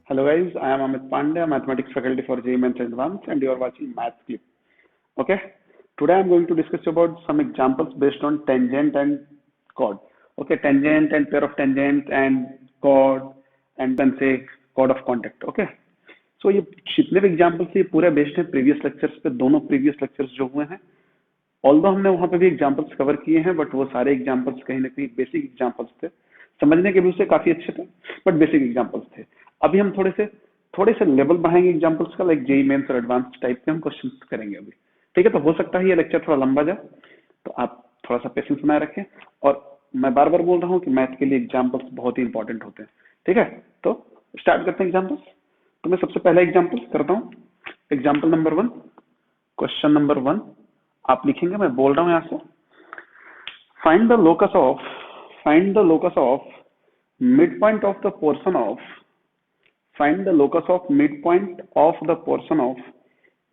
Hello guys, I am Amit Pandey, Mathematics faculty for JEE Mains Advanced, and you are watching Maths Clip. Okay, today I am going to discuss about some examples based on tangent and chord. Okay, tangent and pair of tangent and chord and then say chord of contact. Okay, so ये जितने भी examples ये पूरे based है previous lectures पे, दोनों previous lectures जो हुए हैं, ऑल्दो हमने वहां पे भी एग्जाम्पल्स कवर किए हैं, बट वो सारे एग्जाम्पल्स कहीं ना कहीं बेसिक एग्जाम्पल्स थे, समझने के भी उससे काफी अच्छे थे, बट बेसिक एग्जाम्पल्स थे। अभी हम थोड़े से लेवल बढ़ाएंगे एग्जाम्पल्स का, लाइक जेई मेंस और एडवांस टाइप के हम क्वेश्चन करेंगे अभी। ठीक है, तो हो सकता है ये लेक्चर थोड़ा लंबा जाए, तो आप थोड़ा सा पेशेंस बनाए रखें। और मैं बार बार बोल रहा हूँ कि मैथ के लिए एग्जाम्पल्स बहुत ही इंपॉर्टेंट होते हैं। ठीक है, तो स्टार्ट करते हैं एग्जाम्पल्स। तो मैं सबसे पहला एग्जाम्पल करता हूँ, एग्जाम्पल नंबर 1, क्वेश्चन नंबर 1 आप लिखेंगे, मैं बोल रहा हूँ यहाँ से। Find the locus of midpoint of the portion of find the locus of midpoint of the portion of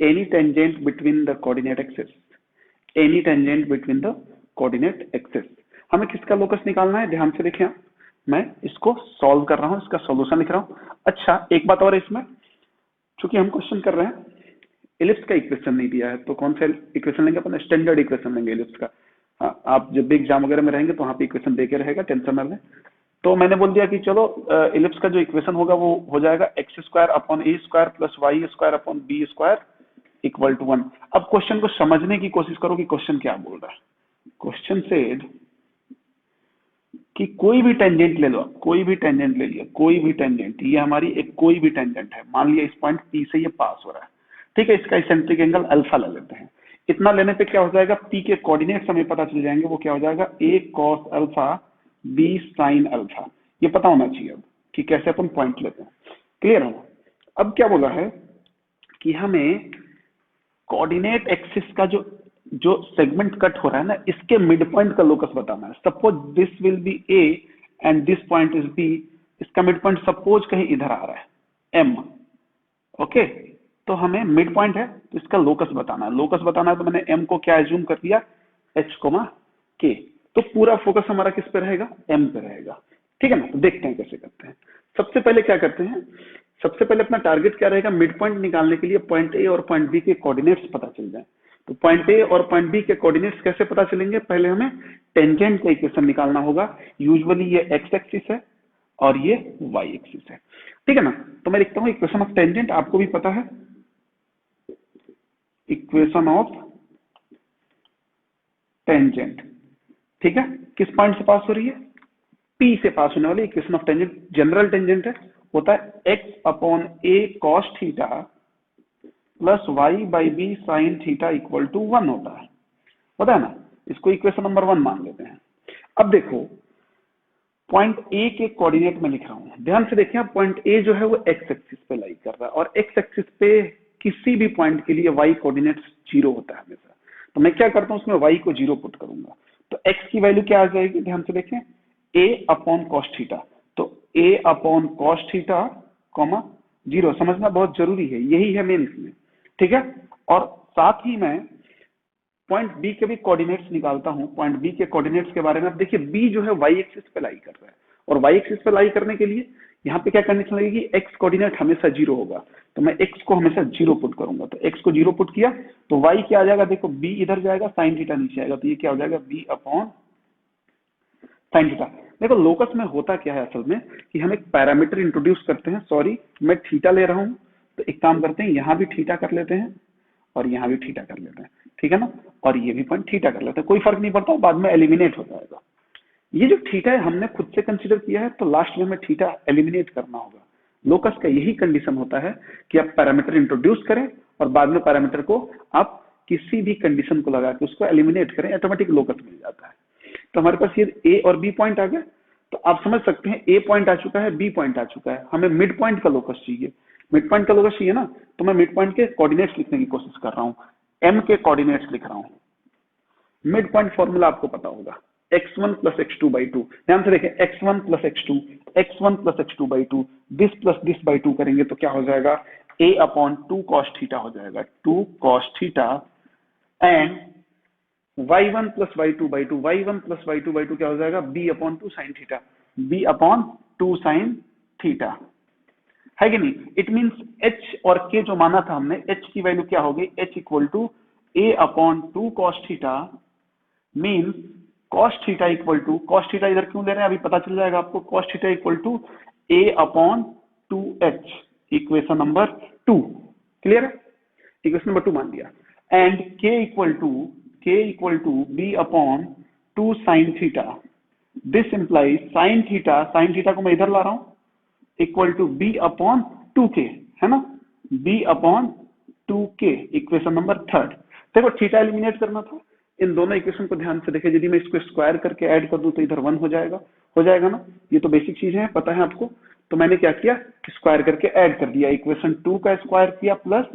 any tangent between the coordinate axis, any tangent between the coordinate axis। हमें किसका लोकस निकालना है, ध्यान से देखिए, मैं इसको solve कर रहा हूं, इसका सॉल्यूशन लिख रहा हूं। अच्छा, एक बात और है इसमें, चूंकि हम क्वेश्चन कर रहे हैं, इलिप्स का इक्वेशन नहीं दिया है, तो कौन सा इक्वेशन लेंगे अपन? स्टैंडर्ड इक्वेशन लेंगे इलिप्स का। हाँ, आप जब भी एग्जाम वगैरह में रहेंगे तो वहां पे इक्वेशन देके रहेगा, टेंशन ना लें। तो मैंने बोल दिया कि चलो इलिप्स का जो इक्वेशन होगा वो हो जाएगा x square upon a square plus y square upon b square equal to 1। अब क्वेश्चन को समझने की कोशिश करो कि क्वेश्चन क्या बोल रहा है। क्वेश्चन सेड कि कोई भी टेंजेंट ले लो, कोई भी टेंजेंट ले लिया, कोई भी टेंजेंट, ये हमारी एक कोई भी टेंजेंट है, मान लिया इस पॉइंट पी से ये पास हो रहा है। ठीक है, इसका इसेंट्रिक एंगल अल्फा ले लेते हैं। इतना लेने पे क्या हो जाएगा, पी के कोऑर्डिनेट्स हमें पता चल जाएंगे, वो क्या हो जाएगा, A cos alpha B sine alpha. ये पता होना चाहिए अब कि कैसे अपन पॉइंट लेते हैं। क्लियर है? अब क्या बोला है कि हमें कोऑर्डिनेट एक्सिस का जो सेगमेंट कट हो रहा है ना, इसके मिड पॉइंट का लोकस बताना है। Suppose this will be a and this point is b, इसका मिड पॉइंट सपोज कहीं इधर आ रहा है एम। ओके, तो हमें मिड पॉइंट है तो इसका लोकस बताना है। लोकस बताना है तो मैंने एम को क्या एज्यूम कर दिया, एच कोमा के। तो पूरा फोकस हमारा किस पे रहेगा, एम पे रहेगा। ठीक है ना, तो देखते हैं कैसे करते हैं। सबसे पहले क्या करते हैं, सबसे पहले अपना टारगेट क्या रहेगा, मिड पॉइंट निकालने के लिए पॉइंट ए और पॉइंट बी के कोऑर्डिनेट्स पता चल जाए। तो पॉइंट ए और पॉइंट बी के कोऑर्डिनेट्स कैसे पता चलेंगे, पहले हमें टेंजेंट का इक्वेशन निकालना होगा। यूजुअली ये एक्स एक्सिस है और ये वाई एक्सिस है। ठीक है ना, तो मैं लिखता हूँ इक्वेशन ऑफ टेंजेंट, आपको भी पता है, इक्वेशन ऑफ टेंजेंट। ठीक है, किस पॉइंट से पास हो रही है, पी से पास होने वाली equation of tangent. General tangent है, होता है x upon a cos theta plus y by b sin theta equal to 1 होता है ना। इसको इक्वेशन नंबर 1 मान लेते हैं। अब देखो, पॉइंट ए के कोऑर्डिनेट में लिख रहा हूं, ध्यान से देखिए। पॉइंट ए जो है वो एक्स एक्सिस पे लाई कर रहा है, और एक्स एक्सिस पे किसी भी पॉइंट के लिए वाई कोऑर्डिनेट 0 होता है हमेशा। तो मैं क्या करता हूं, उसमें वाई को 0 पुट करूंगा, तो एक्स की वैल्यू क्या आ जाएगी, ध्यान से देखें, ए अपॉन कॉस थीटा। तो ए अपॉन कॉस थीटा कॉमा 0, समझना बहुत जरूरी है, यही है मेन इसमें। ठीक है, और साथ ही मैं पॉइंट बी के भी कोऑर्डिनेट्स निकालता हूं। पॉइंट बी के कोऑर्डिनेट्स के बारे में अब देखिए, बी जो है वाई एक्सिस पे लाई कर रहा है, और वाई एक्सिस पे लाई करने के लिए यहाँ पे क्या कंडीशन लगेगी, एक्स कोऑर्डिनेट हमेशा 0 होगा, तो मैं एक्स को हमेशा 0 पुट करूंगा। तो एक्स को 0 पुट किया तो वाई क्या आ जाएगा, देखो बी इधर जाएगा, साइन थीटा नीचे आएगा, तो ये क्या हो जाएगा, बी अपॉन साइन थीटा। देखो लोकस में होता क्या है असल में, कि हम एक पैरामीटर इंट्रोड्यूस करते हैं। सॉरी, मैं थीटा ले रहा हूं, तो एक काम करते हैं, यहां भी थीटा कर लेते हैं और यहां भी थीटा कर लेते हैं। ठीक है ना, और ये भी पॉइंट थीटा कर लेते हैं, कोई फर्क नहीं पड़ता, बाद में एलिमिनेट हो जाएगा। ये जो थीटा है हमने खुद से कंसीडर किया है, तो लास्ट में हमें थीटा एलिमिनेट करना होगा। लोकस का यही कंडीशन होता है कि आप पैरामीटर इंट्रोड्यूस करें और बाद में पैरामीटर को आप किसी भी कंडीशन को लगा के उसको एलिमिनेट करें, ऑटोमेटिक लोकस मिल जाता है। तो हमारे पास ये ए और बी पॉइंट आ गए, तो आप समझ सकते हैं ए पॉइंट आ चुका है, बी पॉइंट आ चुका है, हमें मिड पॉइंट का लोकस चाहिए। मिड पॉइंट का लोकस चाहिए ना, तो मैं मिड पॉइंट के कोऑर्डिनेट्स लिखने की कोशिश कर रहा हूं, एम के कोऑर्डिनेट्स लिख रहा हूं। मिड पॉइंट फॉर्मूला आपको पता होगा, x1 प्लस x2 बाई 2। ध्यान से देखें, x1 plus x2, x1 plus x2 by 2, this plus this by 2 करेंगे तो क्या हो जाएगा, a अपॉन 2 कॉस थीटा हो जाएगा, 2 cos theta, and y1 plus y2 by 2, y1 plus y2 by 2 क्या हो जाएगा, b upon 2 sine theta, b upon 2 sine theta. है कि नहीं। इट मीन्स h और k जो माना था हमने, h की वैल्यू क्या होगी, h equal to a upon 2 cos theta, means cos theta equal to, cos theta इधर क्यों ले रहे हैं अभी पता चल जाएगा आपको, cos theta equal to a upon 2h, equation number 2, clear है, इक्वेशन नंबर 2 मान लिया। And k equal to b upon 2 sin theta, this implies sin theta को मैं इधर ला रहा हूं, equal to b upon 2k, है ना, b upon 2k, equation number 3। देखो थीटा एलिमिनेट करना था, इन दोनों इक्वेशन को ध्यान से देखें, यदि मैं इसको स्क्वायर करके ऐड कर दूं तो इधर 1 हो जाएगा ना, ये तो बेसिक चीजें हैं, पता है आपको। तो मैंने क्या किया, स्क्वायर करके ऐड कर दिया, इक्वेशन 2 का स्क्वायर किया प्लस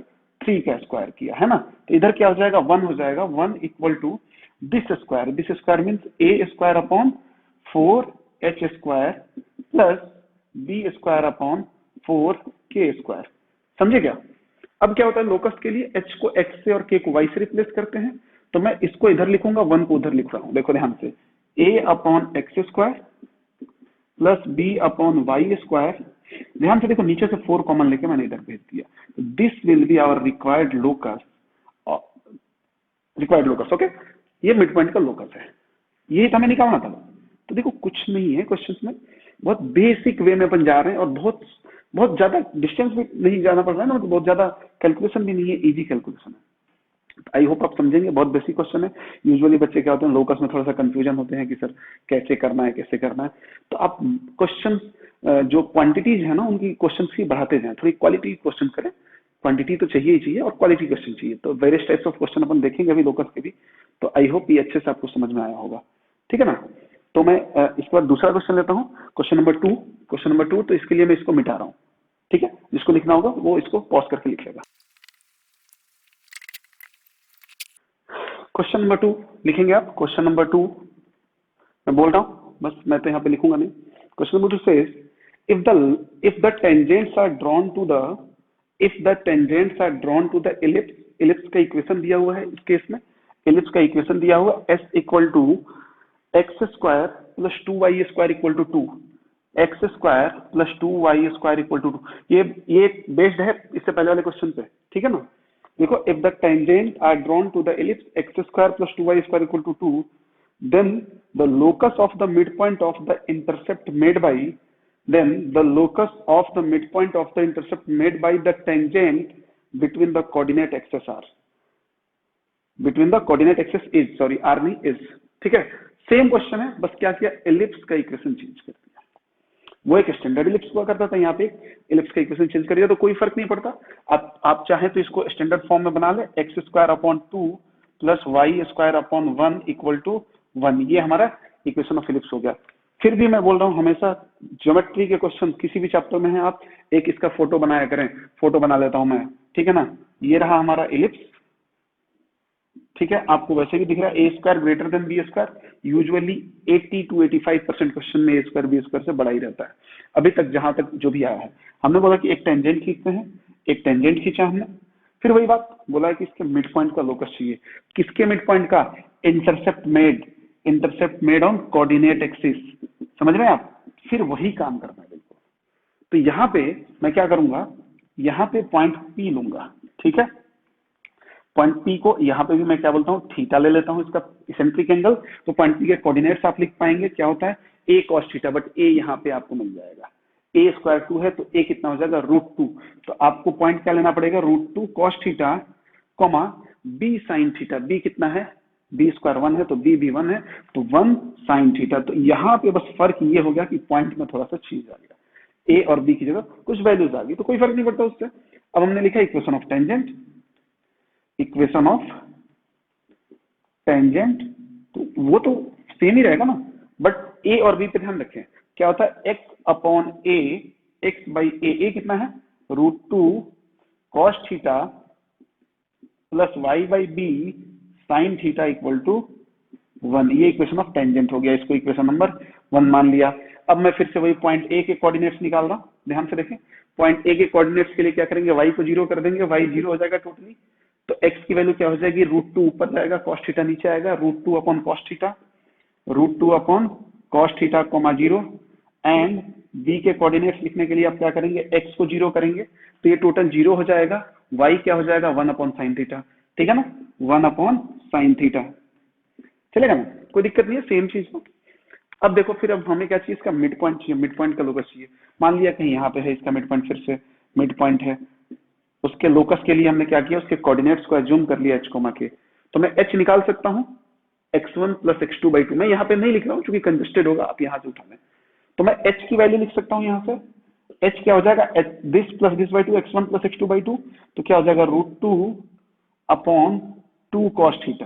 3 का स्क्वायर किया, है ना, तो इधर क्या हो जाएगा, 1 हो जाएगा, 1 equal to this square means a square upon 4h square plus b square upon 4k square, समझे क्या। अब क्या होता है, लोकस के लिए h को x से और k को y से रिप्लेस करते हैं, तो मैं इसको इधर लिखूंगा, 1 को उधर लिख रहा हूं, देखो ध्यान से, a upon x square plus b upon y square, ध्यान से देखो नीचे से 4 कॉमन लेके मैंने इधर भेज दिया, this will be our required locus, okay, ये मिड पॉइंट का लोकस है, ये हमें निकालना था। तो देखो कुछ नहीं है क्वेश्चंस में, बहुत बेसिक वे में अपन जा रहे हैं, और बहुत ज्यादा डिस्टेंस भी नहीं जाना पड़ रहा है ना, मतलब बहुत ज्यादा कैलकुलेशन भी नहीं है, इजी कैलकुलेशन है। आई होप आप समझेंगे, बहुत बेसिक क्वेश्चन है। यूजुअली बच्चे क्या होते हैं, लोकस में थोड़ा सा कंफ्यूजन होते हैं कि सर कैसे करना है, तो आप क्वेश्चन जो क्वांटिटीज है ना उनकी क्वेश्चन ही बढ़ाते जाएं, थोड़ी क्वालिटी क्वेश्चन करें, क्वांटिटी तो चाहिए ही चाहिए और क्वालिटी क्वेश्चन चाहिए, तो वेरियस टाइप्स ऑफ क्वेश्चन अपन देखेंगे अभी लोकस के भी, तो आई होप ये अच्छे से आपको समझ में आया होगा, ठीक है ना। तो मैं इसके बाद दूसरा क्वेश्चन लेता हूँ, क्वेश्चन नंबर टू, तो इसके लिए मैं इसको मिटा रहा हूँ, ठीक है, जिसको लिखना होगा वो इसको पॉज करके लिख लेगा। क्वेश्चन नंबर 2 लिखेंगे आप, क्वेश्चन नंबर 2 मैं बोल रहा हूं, बस मैं तो यहाँ पे लिखूंगा नहीं। Question number 2 says if the tangents are drawn to the ellipse का इक्वेशन दिया हुआ है, इस केस में ellipse का इक्वेशन दिया हुआ s equal to x square plus 2y square equal to 2, x square plus 2y square equal to 2, ये बेस्ड है इससे पहले वाले क्वेश्चन पे, ठीक है ना। देखो if the tangent are drawn to the ellipse x square plus 2y square equal to 2, then the locus of the midpoint of the intercept made by the tangent between the coordinate axes is, r नहीं is, ठीक है। Same question है, बस क्या किया, ellipse का equation change कर दिया, वो एक स्टैंडर्ड इलिप्स हुआ करता था, यहाँ पे इलिप्स का इक्वेशन चेंज कर दिया, तो कोई फर्क नहीं पड़ता। आप चाहे तो इसको स्टैंडर्ड फॉर्म में बना ले, x square upon 2 plus y square upon 1 equal to 1, ये हमारा इक्वेशन ऑफ इलिप्स हो गया। फिर भी मैं बोल रहा हूँ हमेशा ज्योमेट्री के क्वेश्चन किसी भी चैप्टर में है, आप एक इसका फोटो बनाया करें, फोटो बना लेता हूं मैं, ठीक है ना। ये रहा हमारा इलिप्स, ठीक है, आपको वैसे भी दिख रहा है A square greater than B square, usually 80 to 85% question में ए स्क्वायर बी स्क्वायर से बड़ा ही रहता है, अभी तक जहां तक जो भी आया है। हमने बोला कि एक टेंजेंट खींचते हैं, एक टेंजेंट खींचा हमने, फिर वही बात बोला है कि इसके मिड पॉइंट का लोकस चाहिए, किसके मिड पॉइंट का, intercept made on coordinate axis, समझ रहे हैं आप, फिर वही काम करना है बिल्कुल। तो यहाँ पे मैं क्या करूंगा, यहाँ पे पॉइंट पी लूंगा, ठीक है, पॉइंट पी को यहाँ पे भी मैं क्या बोलता हूँ, थीटा ले लेता हूँ इसका इसेंट्रिक एंगल, तो पॉइंट पी के कोऑर्डिनेट्स आप लिख पाएंगे, क्या होता है a cos theta, but a यहाँ पे आपको मिल जाएगा, a स्क्वायर 2 है तो a कितना हो जाएगा √2, तो आपको पॉइंट क्या लेना पड़ेगा, √2 cos theta comma b sin theta, b कितना है, b स्क्वायर 1 है तो b भी 1 है, तो 1 sin थीटा। तो यहाँ पे बस फर्क ये हो गया कि पॉइंट में थोड़ा सा चेंज आ गया, a और b की जगह कुछ वैल्यूज आ गई, तो कोई फर्क नहीं पड़ता उससे। अब हमने लिखा इक्वेशन ऑफ टेंजेंट, तो वो तो सेम ही रहेगा ना, बट a और b पे ध्यान रखें, क्या होता है x upon a, x by a कितना है √2 cos theta plus y by b sin theta equal to 1, ये इक्वेशन ऑफ टेंजेंट हो गया, इसको इक्वेशन नंबर 1 मान लिया। अब मैं फिर से वही पॉइंट a के कोऑर्डिनेट्स निकाल रहा हूं, ध्यान से देखें, पॉइंट a के कोऑर्डिनेट्स के लिए क्या करेंगे, y को 0 कर देंगे, y 0 हो जाएगा टोटली, तो x की वैल्यू क्या हो जाएगी, √2 ऊपर जाएगा, cos थीटा नीचे आएगा, √2 upon cos theta, √2 upon cos theta, 0 and B के कोऑर्डिनेट्स लिखने के लिए आप क्या करेंगे, एक्स को 0 करेंगे तो ये टोटल 0 हो जाएगा, वाई क्या हो जाएगा 1 अपॉन साइन थीटा, ठीक है ना, 1 अपॉन साइन थीटा, चलेगा ना, कोई दिक्कत नहीं है, सेम चीज हो। अब देखो फिर अब हमें क्या चाहिए, इसका मिड पॉइंट चाहिए, मिड पॉइंट का लोकस चाहिए। मान लिया कहीं यहाँ पे है इसका मिड पॉइंट, फिर से मिड पॉइंट है, उसके लोकस के लिए हमने क्या किया, उसके कोऑर्डिनेट्स को एज्यूम कर लिया एच कोमा के, तो मैं एच निकाल सकता हूँ x1 प्लस x2 बाई 2, मैं यहाँ पे नहीं लिख रहा हूँ क्योंकि कंजेस्टेड होगा, आप यहाँ से उठा लें, तो मैं h की वैल्यू लिख सकता हूँ यहाँ से, h क्या हो जाएगा, this plus this by 2, x1 plus x2 by 2, तो क्या हो जाएगा √2 अपॉन 2 कॉस थीटा,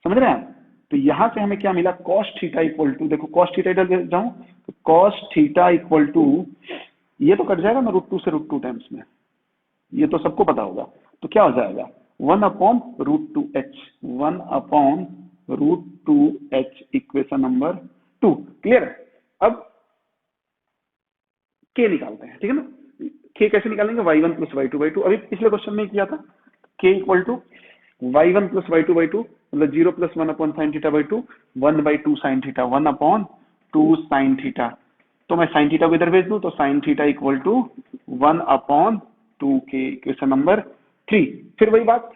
समझ रहे हैं आप। तो यहां से हमें क्या मिला, कॉस थीटा इक्वल टू, देखो कॉस थीटा इधर जाऊं तो कॉस थीटा इक्वल टू, ये तो कट जाएगा ना √2 से √2 टाइम्स में, ये तो सबको पता होगा, तो क्या हो जाएगा 1 upon √2h, 1 upon √2h, equation number 2, clear है। अब के निकालते हैं, ठीक है ना, के कैसे निकालेंगे, y1 प्लस y2 बाई 2, अभी पिछले क्वेश्चन में किया था, के equal to y1 plus y2 by 2, मतलब 0 plus 1 upon sine theta by 2, 1 by 2 sine theta, 1 upon 2 sine theta, तो मैं साइन थीटा को इधर भेज दूं तो sine theta equal to 1 upon 2 के, इक्वेशन नंबर 3। फिर वही बात,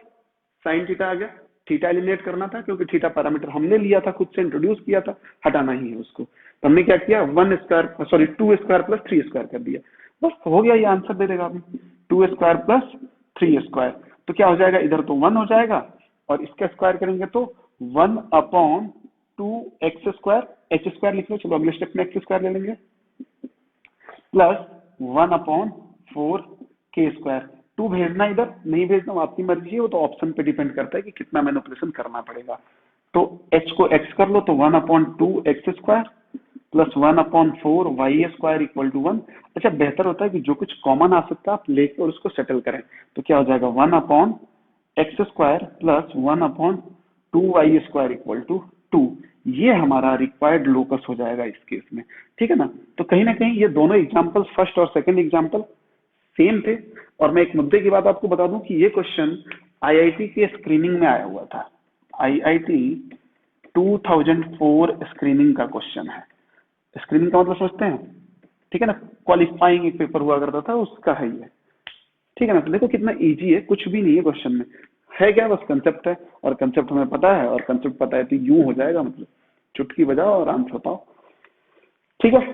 साइन थीटा आ गया, थीटा एलिमिनेट करना था क्योंकि थीटा पैरामीटर हमने लिया था, खुद से इंट्रोड्यूस किया था, हटाना ही है उसको, तो हमने क्या किया 1 square sorry 2 square plus 3 square कर दिया, बस हो गया, ये आंसर दे देगा आपने 2 स्क्वायर प्लस 3 स्क्वायर, तो क्या हो जाएगा, इधर तो 1 हो जाएगा और इसका स्क्वायर करेंगे तो 1 upon 2x square, H square लिख लो, चलो अगले स्टेप में एक्स स्क्वायर ले लेंगे, प्लस 1 अपॉन 4 के स्क्वायर, 2 भेजना इधर नहीं भेजना आपकी मर्जी है, वो तो ऑप्शन पे डिपेंड करता है कि कितना मैनिपुलेशन करना पड़ेगा, तो h को x कर लो तो 1 upon 2x square plus 1 upon 4 y square equal to 1। अच्छा बेहतर होता है कि जो कुछ कॉमन आ सकता है आप लेकर उसको सेटल करें, तो क्या हो जाएगा 1 upon x square plus 1 upon 2y square equal to 2, ये हमारा रिक्वायर्ड लोकस हो जाएगा इस केस में, ठीक है ना। तो कहीं ना कहीं ये दोनों एग्जाम्पल, फर्स्ट और सेकंड एग्जाम्पल सेम थे, और मैं एक मुद्दे की बात आपको बता दूं कि ये क्वेश्चन आईआईटी के स्क्रीनिंग में आया हुआ था, आईआईटी 2004 स्क्रीनिंग का क्वेश्चन है, स्क्रीनिंग का मतलब समझते हैं, ठीक है ना, क्वालिफाइंग एक पेपर हुआ करता था उसका है ये, ठीक है ना। तो देखो कितना इजी है, कुछ भी नहीं है क्वेश्चन में, है क्या, बस कंसेप्ट है, और कंसेप्ट हमें पता है, और कंसेप्ट पता है तो यूं हो जाएगा, मतलब चुटकी बजाओ और आंसर पाओ, ठीक है।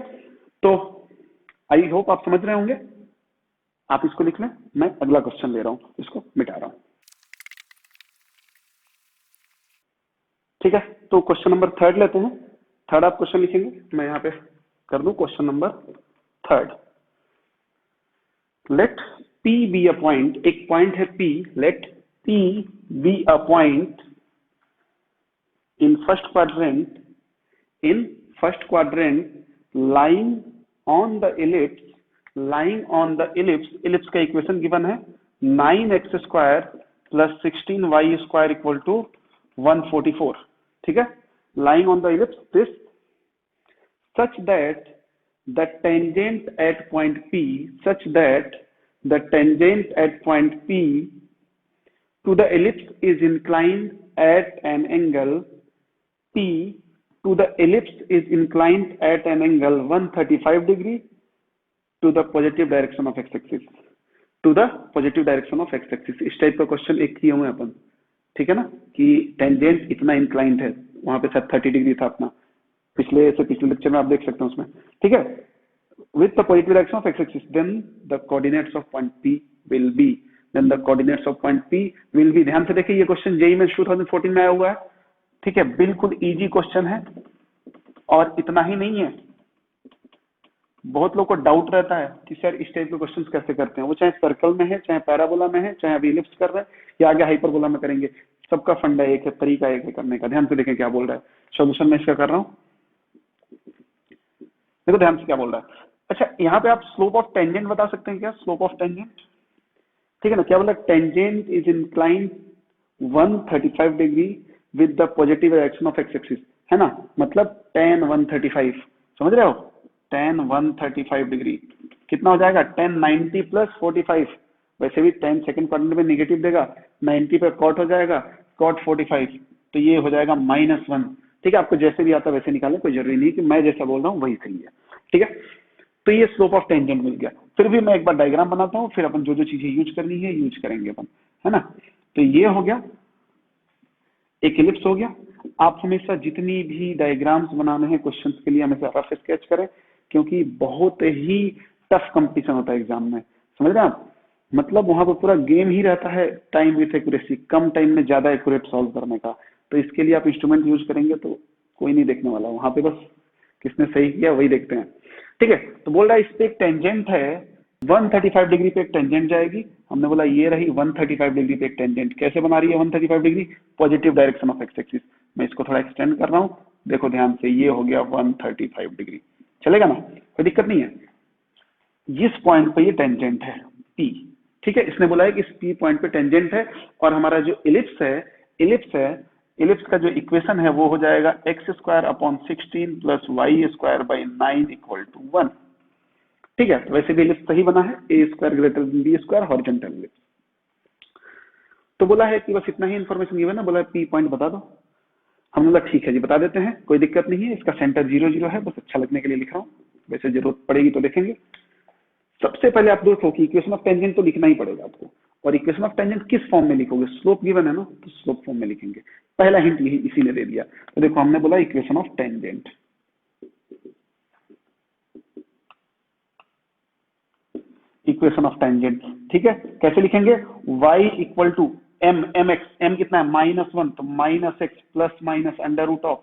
तो आई होप आप समझ रहे होंगे, आप इसको लिख लें, मैं अगला क्वेश्चन ले रहा हूं, इसको मिटा रहा हूं, ठीक है। तो क्वेश्चन नंबर 3 लेते हैं, थर्ड आप क्वेश्चन लिखेंगे, मैं यहाँ पे कर दूं question number 3, let P be a point, एक पॉइंट है P, let P be a point in first quadrant lying on the ellipse, ellipse का इक्वेशन गिवन है 9x square plus 16y square equal to 144, ठीक है, lying on the ellipse this such that the tangent at point P, such that the tangent at point P to the ellipse is inclined at an angle P to the ellipse is inclined at an angle 135 degree to the positive direction of x-axis, to the positive direction of x-axis। इस type का question एक किए हुए अपन, ठीक है ना, कि tangent इतना इंक्लाइंड है, वहां पे शायद 30 डिग्री था अपना, पिछले लेक्चर में आप देख सकते हैं उसमें, ठीक है, with the positive direction of x-axis, then the coordinates of point P will be, then the coordinates of point P will be, ध्यान से देखिए ये क्वेश्चन जेईई में 2014 में आया हुआ है, ठीक है, बिल्कुल इजी क्वेश्चन है, और इतना ही नहीं है, बहुत लोग को डाउट रहता है कि सर इस टाइप के क्वेश्चंस कैसे करते हैं, वो चाहे सर्कल में है, चाहे पैराबोला में है, चाहे अभी इलिप्स कर रहे हैं या आगे हाइपरबोला में करेंगे, सबका फंडा एक है, तरीका एक है करने का। ध्यान से देखें क्या बोल रहा है, सोल्यूशन में इसका कर रहा हूँ, देखो ध्यान से क्या बोल रहा है। अच्छा यहाँ पे आप स्लोप ऑफ टेंजेंट बता सकते हैं क्या, स्लोप ऑफ टेंजेंट, ठीक है ना, क्या बोला, tangent is inclined 135 degree with the positive direction of x axis, है ना, मतलब tan 135, समझ रहे हो, tan 135 डिग्री कितना हो जाएगा, tan 90 प्लस 45, वैसे भी tan सेकंड क्वाड्रेंट में नेगेटिव देगा, 90 पे कॉट हो जाएगा, कॉट 45, तो ये हो जाएगा -1, ठीक है, आपको जैसे भी आता वैसे निकालें, कोई जरूरी नहीं कि मैं जैसा बोल रहा हूँ वही सही है, ठीक है, तो ये स्लोप ऑफ टेंजेंट मिल गया। फिर भी मैं एक बार डायग्राम बनाता हूँ, फिर अपन जो जो चीजें यूज करनी है यूज करेंगे अपन, है ना। तो ये हो गया, एक इलिप्स हो गया। आप हमेशा जितनी भी डायग्राम्स बनाने हैं क्वेश्चंस के लिए हमेशा रफ स्केच करें, क्योंकि बहुत ही टफ कंपटीशन होता है एग्जाम में, समझ रहे हैं आप। मतलब वहां पर पूरा गेम ही रहता है time with accuracy, come time में ज्यादा एक्यूरेट सॉल्व करने का। तो इसके लिए आप इंस्ट्रूमेंट यूज करेंगे तो कोई नहीं देखने वाला वहां पे, बस किसने सही किया वही देखते हैं। ठीक है, तो बोल रहा है इस पे एक टेंजेंट है 135 डिग्री पे, एक टेंजेंट जाएगी। हमने बोला ये रही 135 डिग्री पे एक टेंजेंट। कैसे बना रही है 135 degree? Positive direction of x axis. मैं इसको थोड़ा एक्सटेंड कर रहा हूँ, देखो ध्यान से, ये हो गया 135 डिग्री, चलेगा ना, कोई दिक्कत नहीं है। इस पॉइंट पे ये टेंजेंट है P, ठीक है। इसने बोला है कि इस P पॉइंट पे टेंजेंट है, और हमारा जो इलिप्स का जो इक्वेशन है वो हो जाएगा x² / 16 + y² / 9 = 1। ठीक है, तो वैसे भी इलिप्स सही बना है, a² > b², हॉरिजॉन्टल इलिप्स। तो बोला है कि बस इतना ही इन्फॉर्मेशन गिवन है, बोला P पॉइंट बता दो। हमने बोला ठीक है जी बता देते हैं, कोई दिक्कत नहीं है। इसका सेंटर 0 0 है, बस अच्छा लगने के लिए लिख रहा हूँ, वैसे जरूरत पड़ेगी तो देखेंगे। सबसे पहले आप देखो कि इक्वेशन ऑफ टेंजेंट तो लिखना ही पड़ेगा आपको, और इक्वेशन ऑफ टेंजेंट किस फॉर्म में लिखोगे? स्लोप गिवन है ना, तो स्लोप फॉर्म में लिखेंगे। पहला हिंट यही इसी ने दे दिया। तो देखो हमने बोला equation of tangent, equation of tangent, ठीक है। कैसे लिखेंगे? y = mx, m कितना है? -1, तो -x ± √a²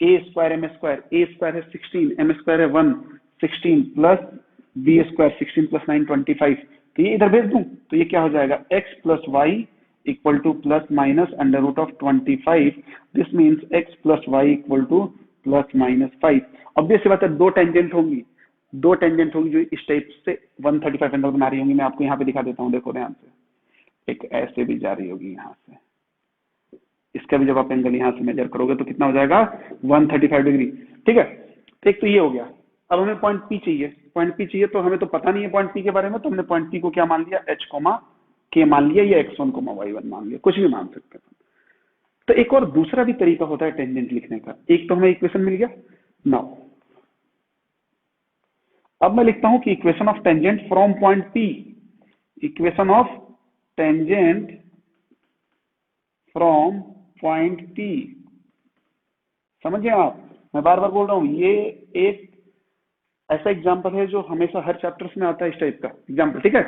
m², a² है 16, m² है 1, 16 प्लस b², 16 + 9 25। तो ये इधर भेज दूं तो ये क्या हो जाएगा? x + y = ±√25। This means x + y = ±5। Obvious सी बात है, दो टेंजेंट होगी जो इस टाइप से 135 एंगल बना रही होंगी। मैं आपको यहाँ पे दिखा देता हूँ, देखो ध्यान से। एक ऐसे भी जा रही होगी यहाँ से, इसका भी जब आप एंगल यहाँ से मेजर करोगे तो कितना हो जाएगा? 135 डिग्री, ठीक है। तो एक तो ये हो गया। अब हमें पॉइंट P चाहिए, तो हमें तो पता नहीं है पॉइंट P के बारे में, तो हमने पॉइंट P को क्या मान लिया? h, k मान लिया, या x1, y1 मान लिया, कुछ भी मान सकते हैं। तो एक और दूसरा भी तरीका होता है टेंजेंट लिखने का। एक तो हमें इक्वेशन मिल गया, नाउ अब मैं लिखता हूं कि equation of tangent from point P, equation of tangent from point P। समझे आप? मैं बार बार बोल रहा हूं, ये एक ऐसा एग्जांपल है जो हमेशा हर चैप्टर्स में आता है, इस टाइप का एग्जांपल, ठीक है।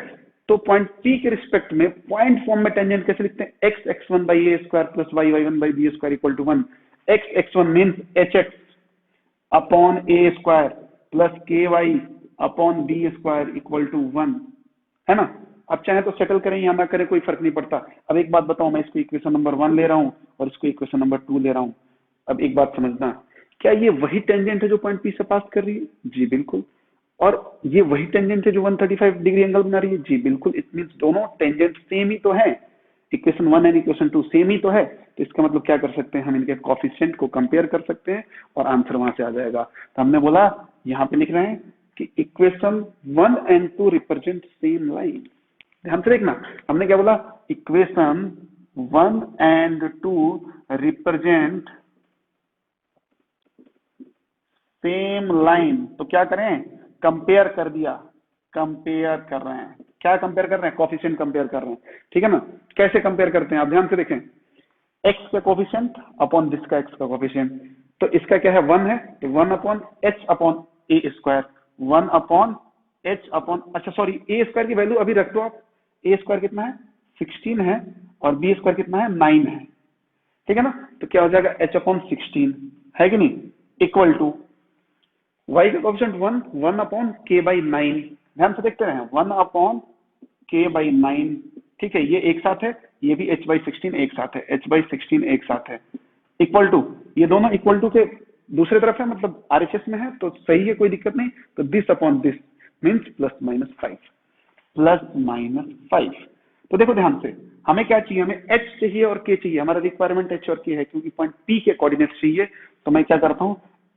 तो पॉइंट P के रिस्पेक्ट में पॉइंट फॉर्म में टेंजेंट कैसे लिखते हैं? x x1 / a² + y y1 / b² = 1। x x1 means hx upon a² plus ky upon b² = 1, है ना। अब चाहे तो सेटल करें या ना करें, कोई फर्क नहीं पड़ता। अब एक बात बताओ, मैं इसको इक्वेशन नंबर 1 ले रहा हूं और इसको इक्वेशन नंबर 2 ले रहा हूं। अब एक बात समझना, क्या ये वही टेंजेंट है जो पॉइंट P से पास कर रही है? जी बिल्कुल। और ये वही टेंजेंट है जो 135 डिग्री एंगल बना रही है? जी बिल्कुल। इट मींस दोनों टेंजेंट सेम ही तो है, इक्वेशन 1 एंड इक्वेशन 2 सेम ही तो है। तो इसका मतलब क्या कर सकते हैं हम? इनके कोएफिशिएंट को कंपेयर कर सकते हैं और आंसर वहां से आ जाएगा। तो हमने बोला यहाँ पे लिख रहे हैं कि equation 1 and 2 represent same line. ध्यान से देखना, हमने क्या बोला? Equation 1 and 2 represent same line. तो क्या करें? कंपेयर कर दिया, कंपेयर कर रहे हैं। क्या कंपेयर कर रहे हैं? कोएफिशिएंट कंपेयर कर रहे हैं, ठीक है ना। कैसे कंपेयर करते हैं आप ध्यान से देखें, x का कोएफिशिएंट अपॉन दिस का x का कोएफिशिएंट। तो इसका क्या है? 1 है, तो 1/h/a², 1/h/ अच्छा सॉरी, a² की वैल्यू अभी रख दो आप। a² कितना है? 16 है, और b² कितना है? 9 है, ठीक है ना। तो क्या हो जाएगा? h/16 है कि नहीं, इक्वल टू y का कोएफिशिएंट 1/k/9। ध्यान से देखते रहे, 1/k/9, ठीक है। ये एक साथ है, ये भी h/16 एक साथ है, h/16 एक साथ है, इक्वल टू, ये दोनों इक्वल टू के दूसरे तरफ है, मतलब RHS में है, तो सही है, कोई दिक्कत नहीं। तो दिस मीन्स +-5, +-5। तो देखो ध्यान से, हमें क्या चाहिए? हमें h चाहिए और k चाहिए। हमारा रिक्वायरमेंट h और k है, क्योंकि पॉइंट P के कोऑर्डिनेट्स चाहिए। तो मैं क्या करता हूँ,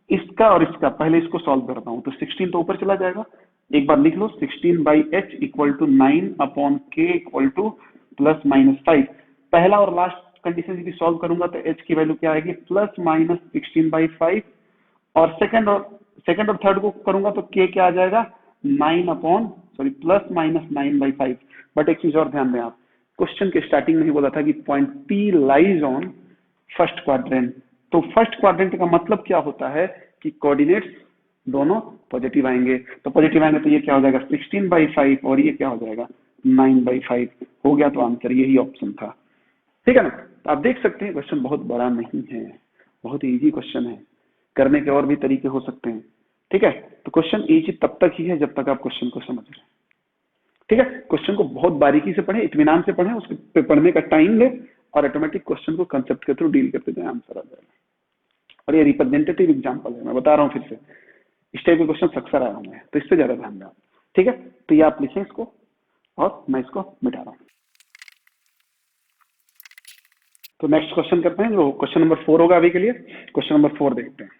इसका और इसका पहले इसको सॉल्व करता हूँ। तो 16 तो ऊपर चला जाएगा, एक बार लिख लो, 16/h = 9/k = +-5। पहला और लास्ट कंडीशन यदि सॉल्व करूंगा तो h की वैल्यू क्या आएगी? +-16/5। और सेकंड और थर्ड को करूंगा तो k क्या आ जाएगा, प्लस माइनस 9/5। बट एक चीज और ध्यान दें आप, क्वेश्चन के स्टार्टिंग में ही बोला था कि point P lies on first quadrant. तो फर्स्ट क्वाड्रेंट का मतलब क्या होता है कि कोऑर्डिनेट्स दोनों पॉजिटिव आएंगे। तो पॉजिटिव आएंगे तो ये क्या हो जाएगा 16/5 और ये क्या हो जाएगा 9/5 हो गया। तो आंसर यही ऑप्शन था, ठीक है ना। तो आप देख सकते हैं क्वेश्चन बहुत बड़ा नहीं है, बहुत इजी क्वेश्चन है, करने के और भी तरीके हो सकते हैं, ठीक है। तो क्वेश्चन इजी तब तक ही है जब तक आप क्वेश्चन को समझ रहे हैं, ठीक है। क्वेश्चन को बहुत बारीकी से पढ़ें, इत्मीनान से पढ़ें, उसके पढ़ने का टाइम ले और ऑटोमेटिक क्वेश्चन को कंसेप्ट के थ्रू डील करते जाए, आंसर आ जाएगा। और ये रिप्रेजेंटेटिव एग्जांपल है, मैं बता रहा हूँ फिर से, इस टाइप के क्वेश्चन अक्सर आए होंगे, तो इस पे ज्यादा ध्यान दें, ठीक है। तो ये आप लिखें इसको और मैं इसको मिटा रहा हूँ। तो नेक्स्ट क्वेश्चन करते हैं, जो क्वेश्चन नंबर 4 होगा अभी के लिए। क्वेश्चन नंबर 4 देखते हैं।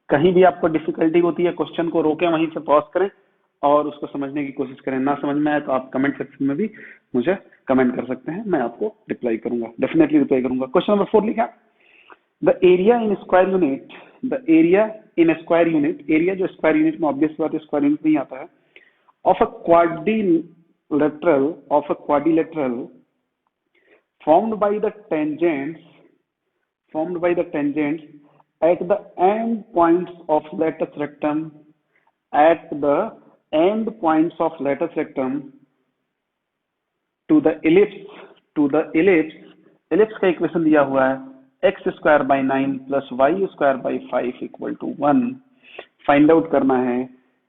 कहीं भी आपको डिफिकल्टी होती है, क्वेश्चन को रोकें, वहीं से पॉज करें और उसको समझने की कोशिश करें। ना समझ में आए तो आप कमेंट सेक्शन में भी मुझे कमेंट कर सकते हैं, मैं आपको रिप्लाई करूंगा, डेफिनेटली रिप्लाई करूंगा। क्वेश्चन नंबर 4 लिखा, the area in square unit, the area in square unit, area जो स्क्वायर यूनिट में ऑब्वियस बात है स्क्वायर यूनिट नहीं आता है, of a quadrilateral formed by the tangents at the end points of lattice rectum, at the end points of lattice rectum to the ellipse का equation दिया हुआ है x²/9 plus y²/5 equal to 1। Find out करना है,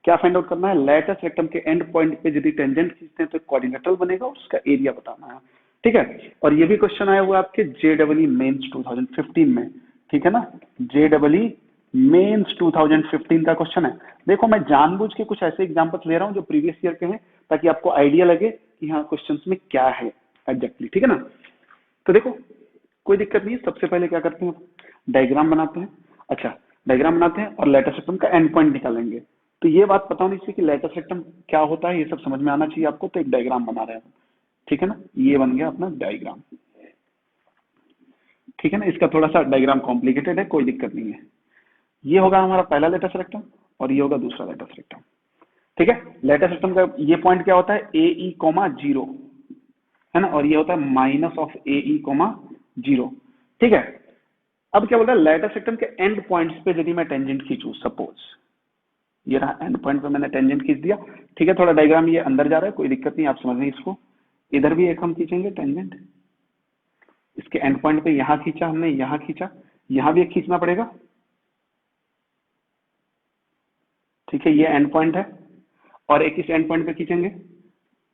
क्या find out करना है, latus rectum के एंड पॉइंट पे यदि टेंजेंट खींचते हैं तो क्वाड्रिलेटरल बनेगा, उसका एरिया बताना है, ठीक है। और ये भी क्वेश्चन आया हुआ आपके JEE मेंस 2015 में, ठीक है ना। JEE मेंस 2015 का क्वेश्चन है। देखो मैं जानबूझ के कुछ ऐसे एग्जांपल्स ले रहा हूं जो प्रीवियस ईयर के हैं, ताकि आपको आइडिया लगे कि हाँ क्वेश्चंस में क्या है एग्जैक्टली, ठीक है ना। तो देखो कोई दिक्कत नहीं है, सबसे पहले क्या करते हैं, डायग्राम बनाते हैं। अच्छा, डायग्राम बनाते हैं और लैटिस रेक्टम का एंड पॉइंट निकालेंगे। तो ये बात पता होनी चाहिए कि लैटिस रेक्टम क्या होता है, ये सब समझ में आना चाहिए आपको। तो एक डायग्राम बना रहे हैं, ठीक है ना, ये बन गया अपना डायग्राम, ठीक है ना। इसका थोड़ा सा डायग्राम कॉम्प्लिकेटेड है, कोई दिक्कत नहीं है। ये होगा हमारा पहला लैटिस रेक्टम और ये होगा दूसरा लैटिस रेक्टम, ठीक है। लैटिस रेक्टम का ये पॉइंट क्या होता है AE,0 है ना, और ये होता है -AE,0, ठीक है। अब क्या बोल रहा है, लैटिस रेक्टम के एंड पॉइंट्स पे यदि मैं टेंजेंट खींचूं, सपोज ये रहा एंड पॉइंट पे मैंने टेंजेंट खींच दिया, ठीक है। थोड़ा डायग्राम ये अंदर जा रहा है, कोई दिक्कत नहीं, आप समझ रहे हैं इसको। इधर भी एक हम खींचेंगे टेंजेंट, इसके एंड पॉइंट पे यहां खींचा हमने, यहां खींचा, यहां भी एक खींचना पड़ेगा, ठीक है। ये एंड पॉइंट है और एक इस एंड पॉइंट पे खींचेंगे।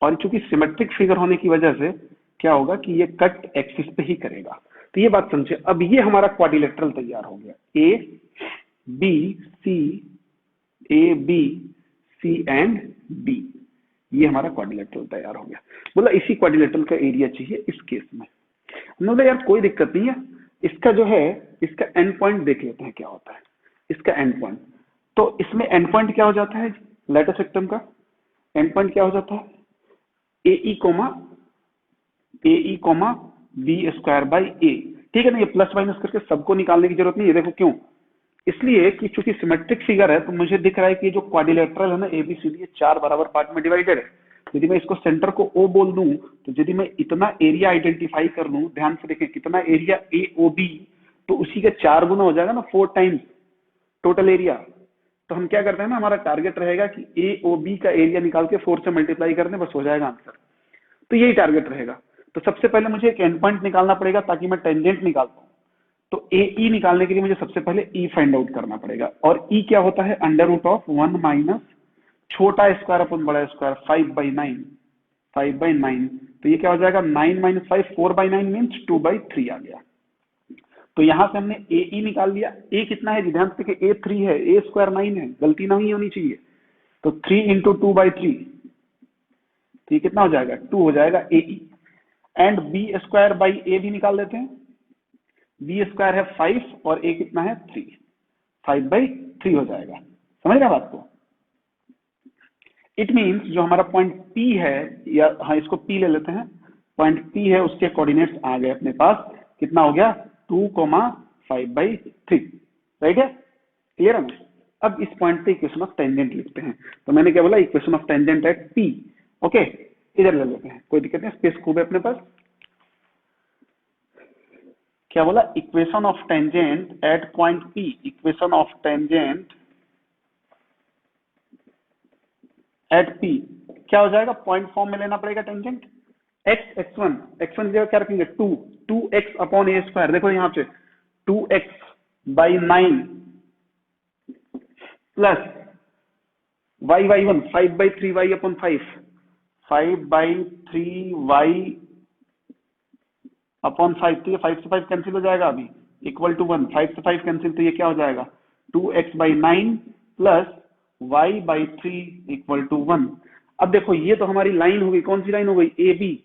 और चूंकि सिमेट्रिक फिगर होने की वजह से क्या होगा कि ये कट एक्सिस पे ही करेगा। तो ये बात समझे। अब ये हमारा क्वाड्रिलेटरल तैयार हो गया, ABC एंड D, ये हमारा क्वाड्रिलेटरल तैयार हो गया। बोला इसी क्वाड्रिलेटरल का एरिया चाहिए इस केस में। हमने बोला यार कोई दिक्कत नहीं है, इसका जो है इसका एंड पॉइंट देख लेते हैं क्या होता है, इसका एंड पॉइंट। तो इसमें एंड पॉइंट क्या हो जाता है, लैटिस रेक्टम का एंड पॉइंट क्या हो जाता है AE, B²/A, ठीक है ना। ये प्लस माइनस करके सबको निकालने की जरूरत नहीं है, देखो क्यों, इसलिए कि चूंकि सिमेट्रिक फिगर है तो मुझे दिख रहा है कि जो क्वाड्रिलेटरल है ना ABCD, ये 4 बराबर पार्ट में डिवाइडेड है। यदि मैं इसको सेंटर को O बोल दूं, तो यदि मैं इतना एरिया आइडेंटिफाई कर लूं, ध्यान से देखें कितना एरिया AOB, तो उसी का 4 गुना हो जाएगा ना, 4 टाइम्स टोटल एरिया। तो हम क्या करते हैं ना, हमारा टारगेट रहेगा कि AOB का एरिया निकाल के 4 से मल्टीप्लाई करने, बस हो जाएगा आंसर। तो यही टारगेट रहेगा। तो सबसे पहले मुझे एक एंड पॉइंट निकालना पड़ेगा ताकि मैं टेंजेंट निकाल पाऊं। तो AE निकालने के लिए मुझे सबसे पहले E फाइंड आउट करना पड़ेगा, और E क्या होता है √1 माइनस छोटा स्क्वायर अपन बड़ा स्क्वायर 5/9। तो ये क्या हो जाएगा 9 - 5 4/9 मीन्स 2/3 आ गया। तो यहां से हमने AE निकाल लिया। A कितना है, ध्यान से A 3 है, A² 9 है, गलती नहीं होनी चाहिए। तो 3 × 2/3, तो ये कितना हो जाएगा 2 हो जाएगा AE। एंड B²/A भी निकाल लेते हैं, B² है 5 और A कितना है 3, 5/3 हो जाएगा। समझ रहे बात को। इट मीन्स जो हमारा पॉइंट P है, या हाँ इसको P ले लेते हैं, पॉइंट P है उसके कोऑर्डिनेट्स आ गए अपने पास, कितना हो गया 2, 5/3, राइट है। क्लियर है ना? अब इस पॉइंट पे इक्वेशन ऑफ टेंजेंट लिखते हैं। तो मैंने क्या बोला, equation of tangent at P. Okay, इधर ले लेते हैं, कोई दिक्कत नहीं, स्पेस खूब है अपने पास। क्या बोला, equation of tangent at point P, equation of tangent at P क्या हो जाएगा, पॉइंट फॉर्म में लेना पड़ेगा टेंजेंट। एक्स वन की जगह क्या रखेंगे, two x upon a square. देखो यहाँ पे 2x/9 plus y/1 5/3y upon 5/3y upon 5। तो ये 5 से 5 कैंसिल हो जाएगा अभी, इक्वल टू 1। 5 से 5 कैंसिल, तो ये क्या हो जाएगा, 2x/9 plus y/3 equal to 1। अब देखो ये तो हमारी लाइन हो गई, कौन सी लाइन हो गई, ए बी।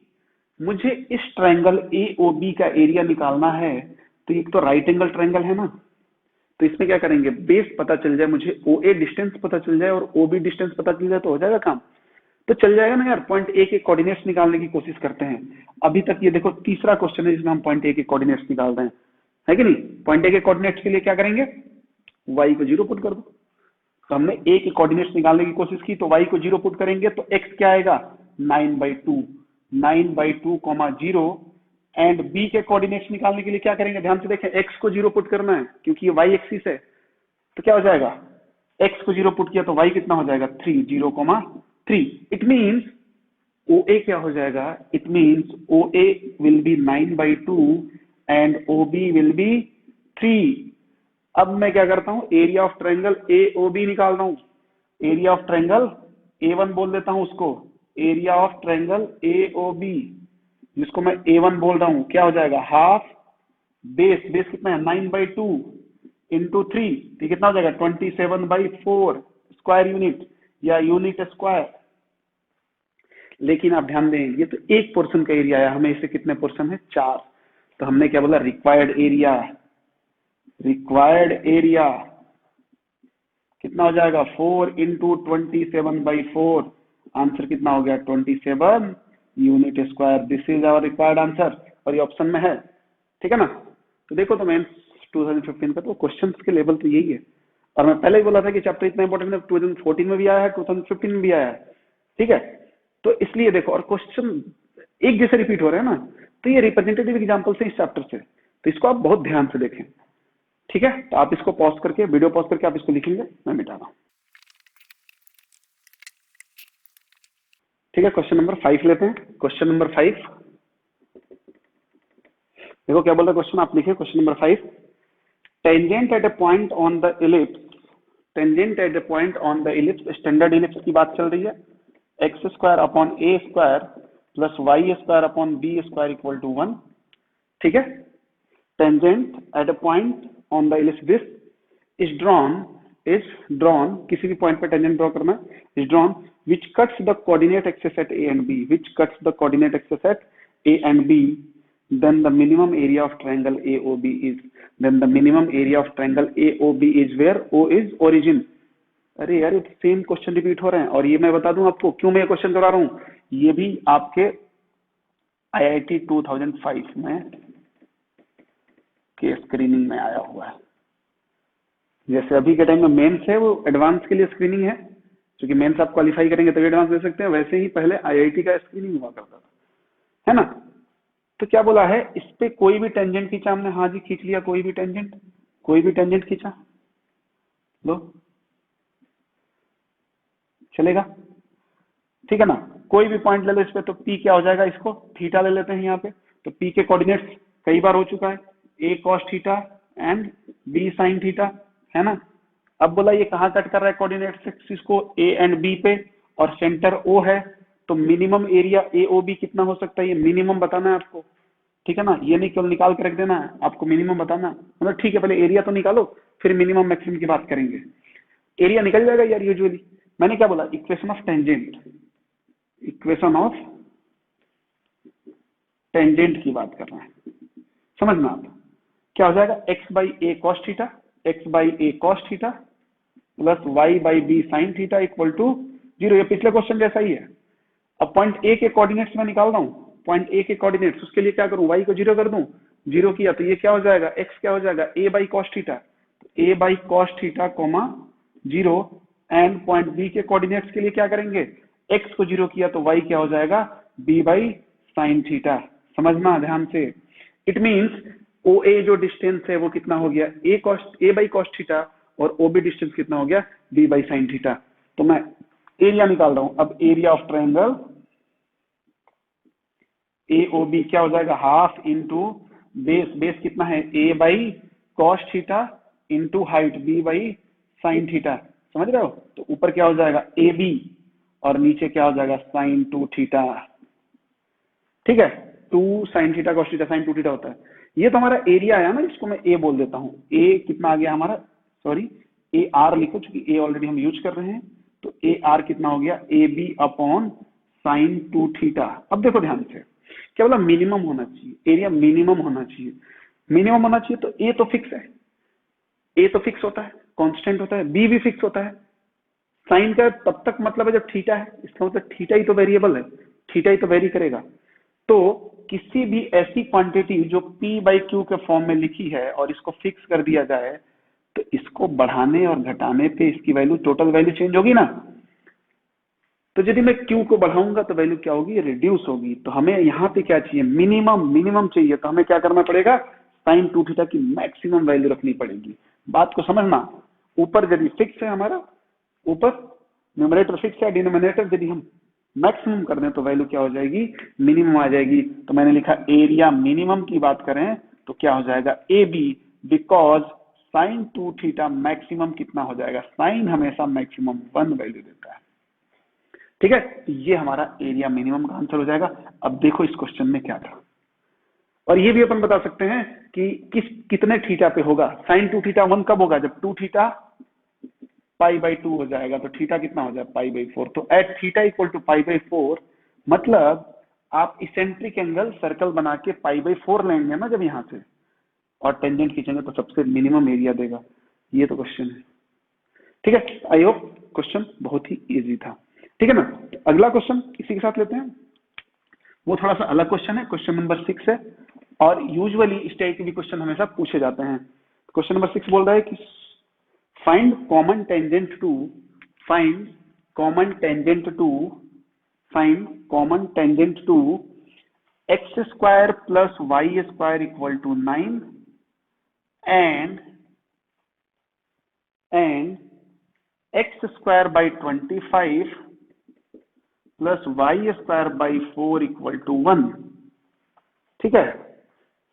मुझे इस ट्रायंगल AOB का एरिया निकालना है। तो एक तो राइट एंगल ट्रायंगल है ना, तो इसमें क्या करेंगे, बेस पता चल जाए मुझे, OA डिस्टेंस पता चल जाए और OB डिस्टेंस पता चल जाए तो हो जाएगा काम। तो चल जाएगा ना यार। पॉइंट ए के कोऑर्डिनेट्स निकालने की कोशिश करते हैं। अभी तक ये देखो तीसरा क्वेश्चन है जिसमें हम पॉइंट ए के कोऑर्डिनेट्स निकाल रहे हैं, है कि नहीं। पॉइंट ए के कोऑर्डिनेट्स के लिए क्या करेंगे, y को 0 पुट कर दो। तो हमने ए के कोऑर्डिनेट्स निकालने की कोशिश की, तो y को 0 पुट करेंगे तो x क्या आएगा, 9/2, 9/2, 0। एंड b के कोऑर्डिनेट्स निकालने के लिए क्या करेंगे, ध्यान से देखें, x को 0 पुट करना है क्योंकि ये y एक्सिस है। तो क्या हो जाएगा, x को 0 पुट किया तो y कितना हो जाएगा, 3, 0,3। इट मीन्स OA क्या हो जाएगा, it means OA will be 9/2 and OB will be 3। अब मैं क्या करता हूं, एरिया ऑफ ट्रायंगल AOB निकाल रहा हूं। एरिया ऑफ ट्रायंगल A1 बोल देता हूं उसको, एरिया ऑफ ट्रायंगल AOB जिसको मैं A1 बोल रहा हूं, क्या हो जाएगा, हाफ बेस कितना है, 9/2 इंटू 3, तो कितना हो जाएगा, 27/4 स्क्वायर यूनिट या यूनिट स्क्वायर। लेकिन आप ध्यान दें, ये तो एक पोर्शन का एरिया है, हमें इसे कितने पोर्शन है, 4। तो हमने क्या बोला, रिक्वायर्ड एरिया कितना हो जाएगा, 4 इंटू 27/4। आंसर कितना हो गया, 27 unit square. This is our required answer, और ये ऑप्शन में है, ठीक है ना। तो देखो, तो मेंस 2015 का तो क्वेश्चन के लेवल तो यही है। और मैं पहले ही बोला था कि चैप्टर इतना इंपॉर्टेंट है, 2014 में भी आया है, 2015 में भी आया है, ठीक है। तो इसलिए देखो, और क्वेश्चन एक जैसे रिपीट हो रहे हैं ना, तो ये रिप्रेजेंटेटिव एग्जांपल्स हैं इस चैप्टर से, तो इसको आप बहुत ध्यान से देखें, ठीक है। तो आप इसको पॉज करके, वीडियो पॉज करके आप इसको लिखेंगे, मैं मिटा रहा हूं, ठीक है। क्वेश्चन नंबर 5 लेते हैं। क्वेश्चन नंबर 5 देखो क्या बोल रहा है क्वेश्चन, आप लिखिए question number 5। Tangent at a point on the ellipse, tangent at a point on the ellipse, standard ellipse की बात चल रही है, x² upon a square plus y² upon b square equal to 1, ठीक है। Tangent at a point on the ellipse, this is drawn, किसी भी point पर टेंजेंट ड्रॉ करना, is drawn which cuts the coordinate axis at A and B, which cuts the coordinate axis at A and B, then the minimum area of triangle AOB is, then the minimum area of triangle AOB is where O is origin। अरे यार, same question repeat हो रहे हैं। और ये मैं बता दूं आपको क्यों मैं ये क्वेश्चन करा रहा हूं, ये भी आपके IIT 2005 में के स्क्रीनिंग में आया हुआ है। जैसे अभी के टाइम में मेंस है, वो एडवांस के लिए स्क्रीनिंग है, क्योंकि मेंस आप क्वालिफाई करेंगे तभी एडवांस दे सकते हैं, वैसे ही पहले IIT का स्क्रीनिंग हुआ करता था, है ना। तो क्या बोला है, इस पे कोई भी टेंजेंट खींचा हमने, हाँ जी खींच लिया, कोई भी टेंजेंट खींचा लो, चलेगा, ठीक है ना। कोई भी पॉइंट ले लो इस पे, तो P क्या हो जाएगा, इसको थीटा ले लेते हैं यहाँ पे। तो P के कोऑर्डिनेट्स कई बार हो चुका है, A cos theta and B sin theta, है ना। अब बोला ये कहाँ कट कर रहा है कोऑर्डिनेट एक्सिस को, A एंड B पे, और सेंटर O है। तो मिनिमम एरिया AOB कितना हो सकता है, ये मिनिमम बताना है आपको, ठीक है ना। ये नहीं केवल निकाल के रख देना है, आपको मिनिमम बताना है। मतलब ठीक है, पहले एरिया तो निकालो, फिर मिनिमम मैक्सिमम की बात करेंगे। एरिया निकल जाएगा यार यूजुअली। मैंने क्या बोला, इक्वेशन ऑफ टेंजेंट की बात कर रहे हैं, समझना आप। क्या हो जाएगा, x/a cos theta, x/a cos theta plus y/b sin theta equal to 0। ये पिछले क्वेश्चन जैसा ही है। अब पॉइंट ए के कोऑर्डिनेट्स मैं निकाल रहा हूँ, पॉइंट ए के कोऑर्डिनेट्स, उसके लिए क्या करूँ, y को 0 कर दूं, 0 किया तो ये क्या हो जाएगा, x क्या हो जाएगा, a/cos theta. A by cos theta comma 0 and point B के कोऑर्डिनेट्स के लिए क्या करेंगे, एक्स को 0 किया तो वाई क्या हो जाएगा, बी बाई साइन थीटा। समझना ध्यान से। इट मीन्स ओ ए जो डिस्टेंस है वो कितना हो गया, ए बाई कॉस थीटा, और ओ बी डिस्टेंस कितना हो गया, बी बाई साइन थीटा। तो मैं एरिया निकाल रहा हूं। अब area of triangle A O B क्या हो जाएगा, हाफ इंटू बेस, बेस कितना है A by cos theta into height B by sine theta. समझ रहे हो? तो ऊपर क्या हो जाएगा ए बी और नीचे क्या हो जाएगा साइन 2 थीटा। ठीक है, 2 sine theta cos theta sine 2 theta होता है। ये तो हमारा एरिया है ना, इसको मैं ए बोल देता हूं। ए कितना आ गया हमारा, सॉरी ए आर लिखो, क्योंकि ए ऑलरेडी हम यूज कर रहे हैं। तो ए आर कितना हो गया, a b upon sine 2 theta. अब देखो ध्यान से, क्या बोला, मिनिमम होना चाहिए, एरिया मिनिमम होना चाहिए। मिनिमम होना चाहिए तो ए तो फिक्स है, ए तो फिक्स होता है, कांस्टेंट होता है, बी भी फिक्स होता है। साइन का तब तक मतलब है जब थीटा है, इसका मतलब थीटा ही तो वेरिएबल है, थीटा ही तो वेरी करेगा। तो किसी भी ऐसी क्वांटिटी जो P बाई क्यू के फॉर्म में लिखी है और इसको फिक्स कर दिया जाए, तो इसको बढ़ाने और घटाने पे इसकी वैल्यू, टोटल वैल्यू चेंज होगी ना। तो यदि मैं Q को बढ़ाऊंगा तो वैल्यू क्या होगी, रिड्यूस होगी। तो हमें यहाँ पे क्या चाहिए, मिनिमम, मिनिमम चाहिए। तो हमें क्या करना पड़ेगा, साइन 2 थीटा की मैक्सिमम वैल्यू रखनी पड़ेगी। बात को समझना। ऊपर यदि फिक्स है हमारा, ऊपर न्यूमरेटर फिक्स है, डिनोमिनेटर यदि हम मैक्सिमम कर दें तो वैल्यू क्या हो जाएगी, मिनिमम आ जाएगी। तो मैंने लिखा एरिया मिनिमम की बात करें तो क्या हो जाएगा, a b, because sine 2 theta maximum कितना हो जाएगा, साइन हमेशा मैक्सिमम 1 वैल्यू देता है। ठीक है, तो ये हमारा एरिया मिनिमम का आंसर हो जाएगा। अब देखो इस क्वेश्चन में क्या था, और ये भी अपन बता सकते हैं कि कितने थीटा पे होगा। साइन 2 थीटा 1 कब होगा, जब 2 थीटा पाई बाई 2 हो जाएगा। तो थीटा कितना हो जाएगा, पाई बाई 4। तो at theta equal to pi by 4, मतलब आप इसेंट्रिक एंगल सर्कल बना के पाई बाई 4 लेंगे ना जब यहां से, और टेंजेंट खींचेंगे तो सबसे मिनिमम एरिया देगा। ये तो क्वेश्चन है। ठीक है, आई होप क्वेश्चन बहुत ही इजी था। ठीक है ना। अगला क्वेश्चन इसी के साथ लेते हैं, वो थोड़ा सा अलग क्वेश्चन है, क्वेश्चन नंबर 6 है। और यूजुअली इस टाइप के भी क्वेश्चन हमेशा पूछे जाते हैं। क्वेश्चन नंबर 6 बोल रहा है कि find common tangent to find common tangent to find common tangent to x square plus y square equal to 9 and x square by 25 plus y square by 4 equal to 1। ठीक है,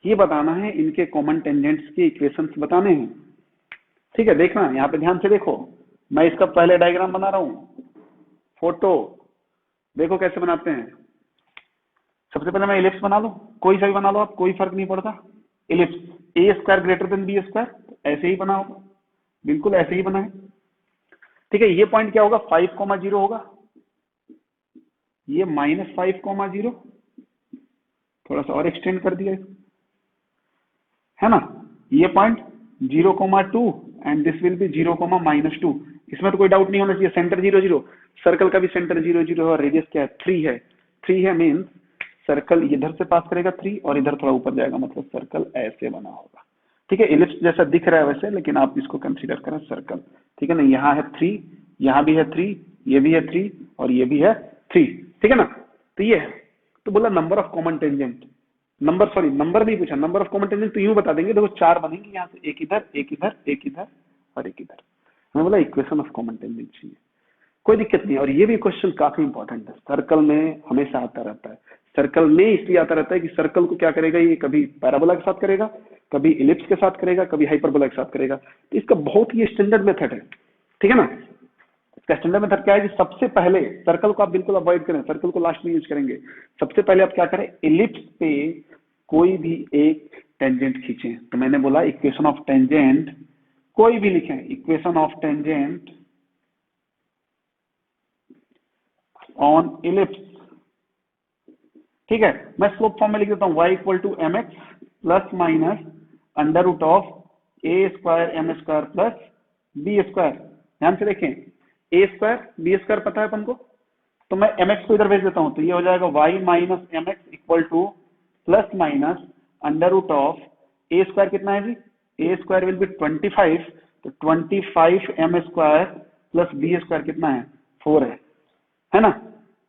ये बताना है, इनके कॉमन टेंजेंट्स के equations बताने हैं। ठीक है, देखना यहाँ पे ध्यान से देखो, मैं इसका पहले डायग्राम बना रहा हूँ, फोटो देखो कैसे बनाते हैं। सबसे पहले मैं इलिप्स बना लूं, कोई सा भी बना लो आप, कोई फर्क नहीं पड़ता। Ellipse, A square greater than B square, ऐसे ही बना होगा, बिल्कुल ऐसे ही बना है। ठीक है, ये पॉइंट क्या होगा, 5,0 होगा, ये -5,0, थोड़ा सा और एक्सटेंड कर दिया है ना। ये point 0,2 and this will B 0,-2। इसमें तो कोई डाउट नहीं होना चाहिए। सेंटर 0 0, सर्कल का भी सेंटर 0 0 है, और रेडियस क्या है, 3 है। 3 है मीन्स सर्कल इधर से पास करेगा 3 और इधर थोड़ा ऊपर जाएगा, मतलब सर्कल ऐसे बना होगा। ठीक है, इलिप्स जैसा दिख रहा है वैसे, लेकिन आप इसको कंसीडर करें सर्कल। ठीक है ना, यहाँ है 3, यहाँ भी है 3, ये भी है 3 और ये भी है 3। ठीक है ना, तो ये है। तो बोला number of common tangent, number नहीं पूछा, नंबर ऑफ कॉमन टेंजेंट तो यूं बता देंगे, देखो 4 बनेंगे यहाँ से, एक इधर, एक इधर, एक इधर और एक इधर। हमें बोला इक्वेशन ऑफ कॉमन टेंजेंट चाहिए, कोई दिक्कत नहीं। और ये भी क्वेश्चन काफी इंपॉर्टेंट है, सर्कल में हमेशा आता रहता है। सर्कल में इसलिए आता रहता है कि सर्कल को क्या करेगा, ये कभी पैराबोला के साथ करेगा, कभी इलिप्स के साथ करेगा, कभी हाइपरबोला के साथ करेगा। तो इसका बहुत ही स्टैंडर्ड मेथड है। ठीक है ना, इसका स्टैंडर्ड मेथड क्या है कि सबसे पहले सर्कल को आप बिल्कुल अवॉइड करें, सर्कल को लास्ट में यूज करेंगे। सबसे पहले आप क्या करें, इलिप्स पे कोई भी एक टेंजेंट खींचें। तो मैंने बोला इक्वेशन ऑफ टेंजेंट कोई भी लिखें, equation of tangent on ellipse. ठीक है, मैं स्लोप फॉर्म में लिख देता हूं, y equal to m x plus minus under root of a square m square plus b square. ध्यान से देखें, ए स्क्वायर बी स्क्वायर पता है अपन को, तो मैं एम एक्स को इधर भेज देता हूं, तो ये हो जाएगा y minus m x equal to plus minus under root of a square कितना है जी, ए स्क्वायर विल बी 25 तो 25m² प्लस b² कितना है 4 है ना।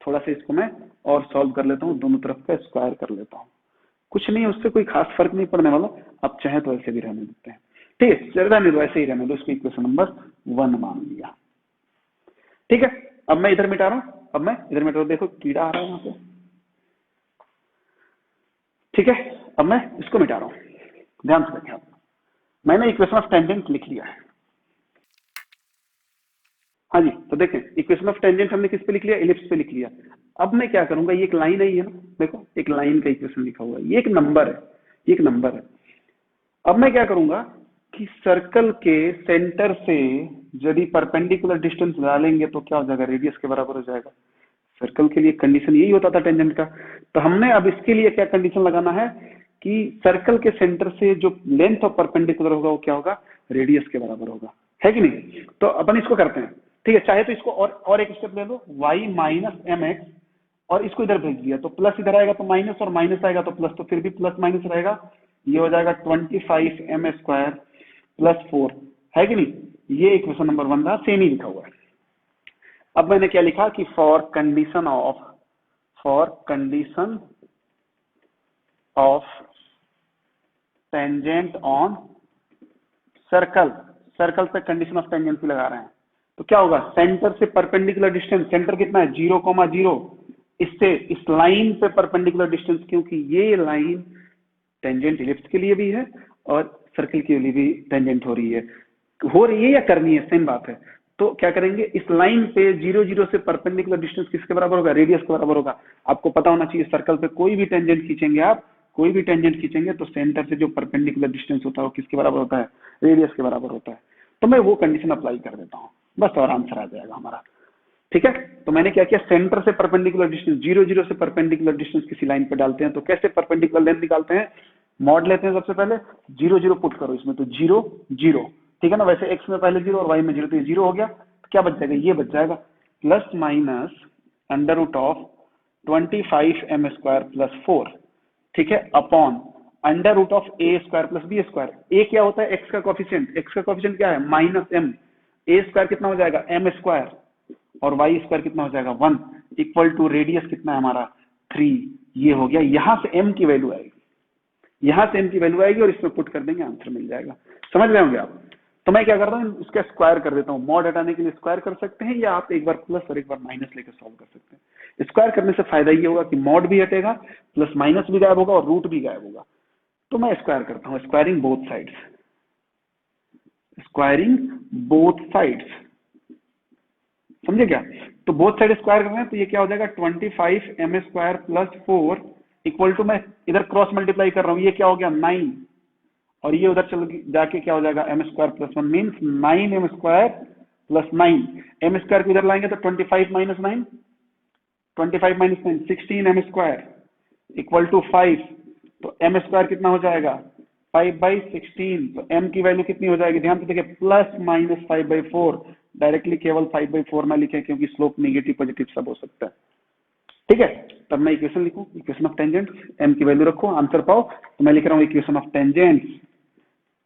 थोड़ा सा इसको मैं और सॉल्व कर लेता हूँ, दोनों तरफ का स्क्वायर कर लेता हूँ, कुछ नहीं उससे कोई खास फर्क नहीं पड़ने वाला। आप चाहे तो ऐसे भी रहने देते हैं, ठीक है, चलता नहीं तो ऐसे ही रहने दो, इसको इक्वेशन नंबर 1 मान लिया। ठीक है, अब मैं इधर मिटा रहा हूँ, अब मैं इधर मिटा रहा हूँ, देखो कीड़ा आ रहा है यहाँ पे। ठीक है, अब मैं इसको मिटा रहा हूँ, ध्यान से रखें आप। मैंने इक्वेशन ऑफ टेंजेंट लिख लिया है। हाँ जी, तो देखें इक्वेशन ऑफ टेंजेंट हमने किस पे लिख लिया, इलिप्स पे लिख लिया। अब मैं क्या करूंगा, ये एक लाइन है, ये ना देखो एक लाइन का इक्वेशन लिखा हुआ है, ये एक नंबर है, ये एक नंबर है। अब मैं क्या करूंगा कि सर्कल के सेंटर से यदि परपेंडिकुलर डिस्टेंस डालेंगे तो क्या हो जाएगा, रेडियस के बराबर हो जाएगा। सर्कल के लिए कंडीशन यही होता था टेंजेंट का। तो हमने अब इसके लिए क्या कंडीशन लगाना है कि सर्कल के सेंटर से जो लेंथ ऑफ परपेंडिकुलर होगा वो क्या होगा, रेडियस के बराबर होगा, है कि नहीं। तो अपन इसको करते हैं, ठीक है, चाहे तो इसको और एक स्टेप ले लो, y माइनस एम एक्स, और इसको इधर भेज दिया तो प्लस इधर आएगा तो माइनस, और माइनस आएगा तो प्लस, तो फिर भी प्लस माइनस रहेगा, ये हो जाएगा 25m² प्लस 4, है कि नहीं। ये इक्वेशन नंबर 1 था, सेम ही लिखा हुआ है। अब मैंने क्या लिखा कि for condition of tangent on circle, circle पे कंडीशन ऑफ टेंजेंसी लगा रहे हैं, तो क्या होगा, सेंटर से परपेंडिकुलर डिस्टेंस, सेंटर कितना है 0,0, इससे इस लाइन पे परपेंडिकुलर डिस्टेंस, क्योंकि ये लाइन टेंजेंट इलिप्स के लिए भी है और सर्कल के लिए भी टेंजेंट हो रही है या करनी है, सेम बात है। तो क्या करेंगे, इस लाइन पे 0,0 से परपेंडिकुलर डिस्टेंस किसके बराबर होगा, रेडियस के बराबर होगा। आपको पता होना चाहिए सर्कल पे कोई भी टेंजेंट खींचेंगे आप, कोई भी टेंजेंट खींचेंगे तो सेंटर से जो परपेंडिकुलर डिस्टेंस होता है वो किसके बराबर होता है, रेडियस के बराबर होता है। तो मैं वो कंडीशन अप्लाई कर देता हूँ बस, और आंसर आ जाएगा हमारा। ठीक है, तो मैंने क्या किया, सेंटर से परपेंडिकुलर डिस्टेंस 0,0 से परपेंडिकुलर डिस्टेंस किसी लाइन पे डालते हैं तो कैसे परपेंडिकुलर लेंथ निकालते हैं, मॉड लेते हैं। सबसे पहले 0,0 पुट करो इसमें, तो 0 0, ठीक है ना। वैसे एक्स में पहले 0 और वाई में 0, तो ये 0 हो गया। तो क्या बच जाएगा, ये बच जाएगा plus minus under root of 25m² plus 4, ठीक है, upon under root of a² plus b²। A क्या होता है, एक्स का कोफिशिएंट, एक्स का कोफिशिएंट क्या है -m, a² कितना हो जाएगा m², और y² कितना हो जाएगा 1, इक्वल टू रेडियस कितना है हमारा 3। ये हो गया, यहां से m की वैल्यू आएगी, यहां से m की वैल्यू आएगी और इसमें पुट कर देंगे, आंसर मिल जाएगा। समझ रहे होंगे आप। तो मैं क्या करता हूँ, इसका स्क्वायर कर देता हूँ। मॉड हटाने के लिए स्क्वायर कर सकते हैं, या आप एक बार प्लस और एक बार माइनस लेकर सॉल्व कर सकते हैं। स्क्वायर करने से फायदा ये होगा कि मॉड भी हटेगा, प्लस माइनस भी गायब होगा और रूट भी गायब होगा। तो मैं स्क्वायर करता हूँ, squaring both sides, squaring both sides, समझे क्या। तो बोथ साइड स्क्वायर कर रहे हैं तो ये क्या हो जाएगा 25m² प्लस 4 इक्वल टू, मैं इधर क्रॉस मल्टीप्लाई कर रहा हूँ, ये क्या हो गया 9, और ये उधर चल जाके क्या हो जाएगा m² plus 1 means 9m² plus 9, m² को इधर लाएंगे तो 25 minus 9, 25 minus 9 16m² equal to 5। तो m² कितना हो जाएगा 5/16। तो m की वैल्यू कितनी हो जाएगी, ध्यान से देखिए, प्लस माइनस 5/4। डायरेक्टली केवल 5/4 ना लिखे क्योंकि स्लोप नेगेटिव पॉजिटिव सब हो सकता है। ठीक है, तब मैं इक्वेशन लिखूं, इक्वेशन ऑफ टेंजेंट, m की वैल्यू रखो, आंसर पाओ। तो मैं लिख रहा हूँ इक्वेशन ऑफ टेंजेंट।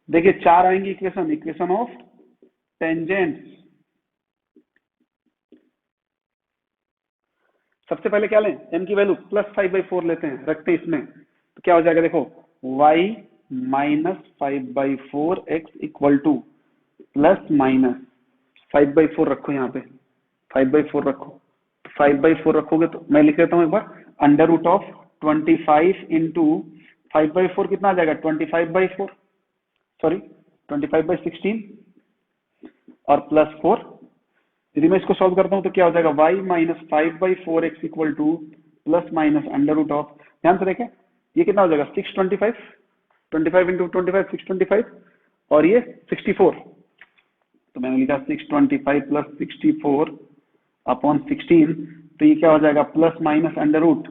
देखिए 4 आएंगी इक्वेशन, इक्वेशन ऑफ टेंजेंट। सबसे पहले क्या लें, m की वैल्यू प्लस 5/4 लेते हैं, रखते हैं इसमें, तो क्या हो जाएगा देखो, y minus 5/4x equal to plus minus 5/4 रखो, यहाँ पे 5/4 रखो। 5/4 रखोगे तो मैं लिख लेता हूँ एक बार, अंडर रूट ऑफ 25 इंटू 5/4 कितना आ जाएगा 25/4, सॉरी 25/16 और प्लस 4। यदि मैं इसको सॉल्व करता हूं तो क्या हो जाएगा, y minus 5/4x equal to plus minus under root of, ध्यान से देखें ये कितना हो जाएगा 625, 25 इंटू 25 625, और ये 64। तो मैंने लिखा 625 प्लस 64 अपॉन 16, तो ये क्या हो जाएगा प्लस माइनस अंडर रूट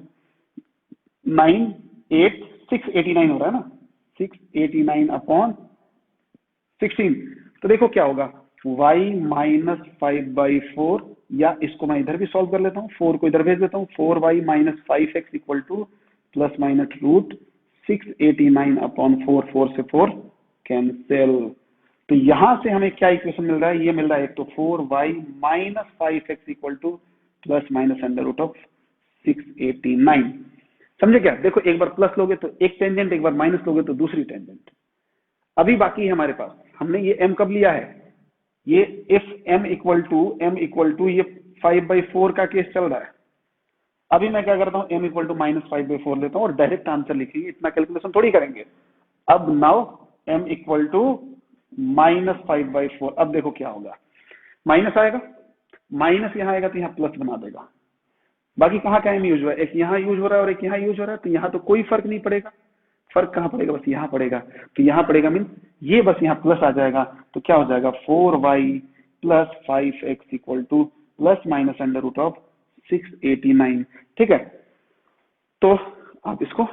689 हो रहा है ना, 689 अपॉन 16। तो देखो क्या होगा, y माइनस 5/4, या इसको मैं इधर भी सॉल्व कर लेता हूँ, 4 को इधर भेज देता हूँ, 4y minus 5x equal to plus minus root 689 upon 4, 4 से 4 कैंसिल, तो यहां से हमें क्या इक्वेशन मिल रहा है, ये मिल रहा है एक तो 4y minus 5x equal to plus minus under root of 689। समझे क्या? देखो एक बार प्लस लोगे तो एक टेंजेंट, एक बार माइनस लोगे तो दूसरी टेंजेंट। अभी बाकी है हमारे पास, हमने ये m कब लिया है, ये इफ m इक्वल टू ये 5/4 का केस चल रहा है। अभी मैं क्या करता हूँ, m इक्वल टू माइनस 5/4 लेता हूँ और डायरेक्ट आंसर लिखेंगे, इतना कैलकुलेशन थोड़ी करेंगे। अब now m equal to minus 5/4। अब देखो क्या होगा, माइनस आएगा, माइनस यहाँ आएगा तो यहाँ प्लस बना देगा। बाकी कहाँ का m यूज हुआ है, एक यहाँ यूज हो रहा है और एक यहाँ यूज हो रहा है, तो यहाँ तो कोई फर्क नहीं पड़ेगा। फर्क कहाँ पड़ेगा, बस यहाँ पड़ेगा। तो यहाँ पड़ेगा मीन ये बस यहाँ प्लस आ जाएगा, तो क्या हो जाएगा 4y plus 5x equal to plus minus under root of 689। ठीक है, तो आप इसको,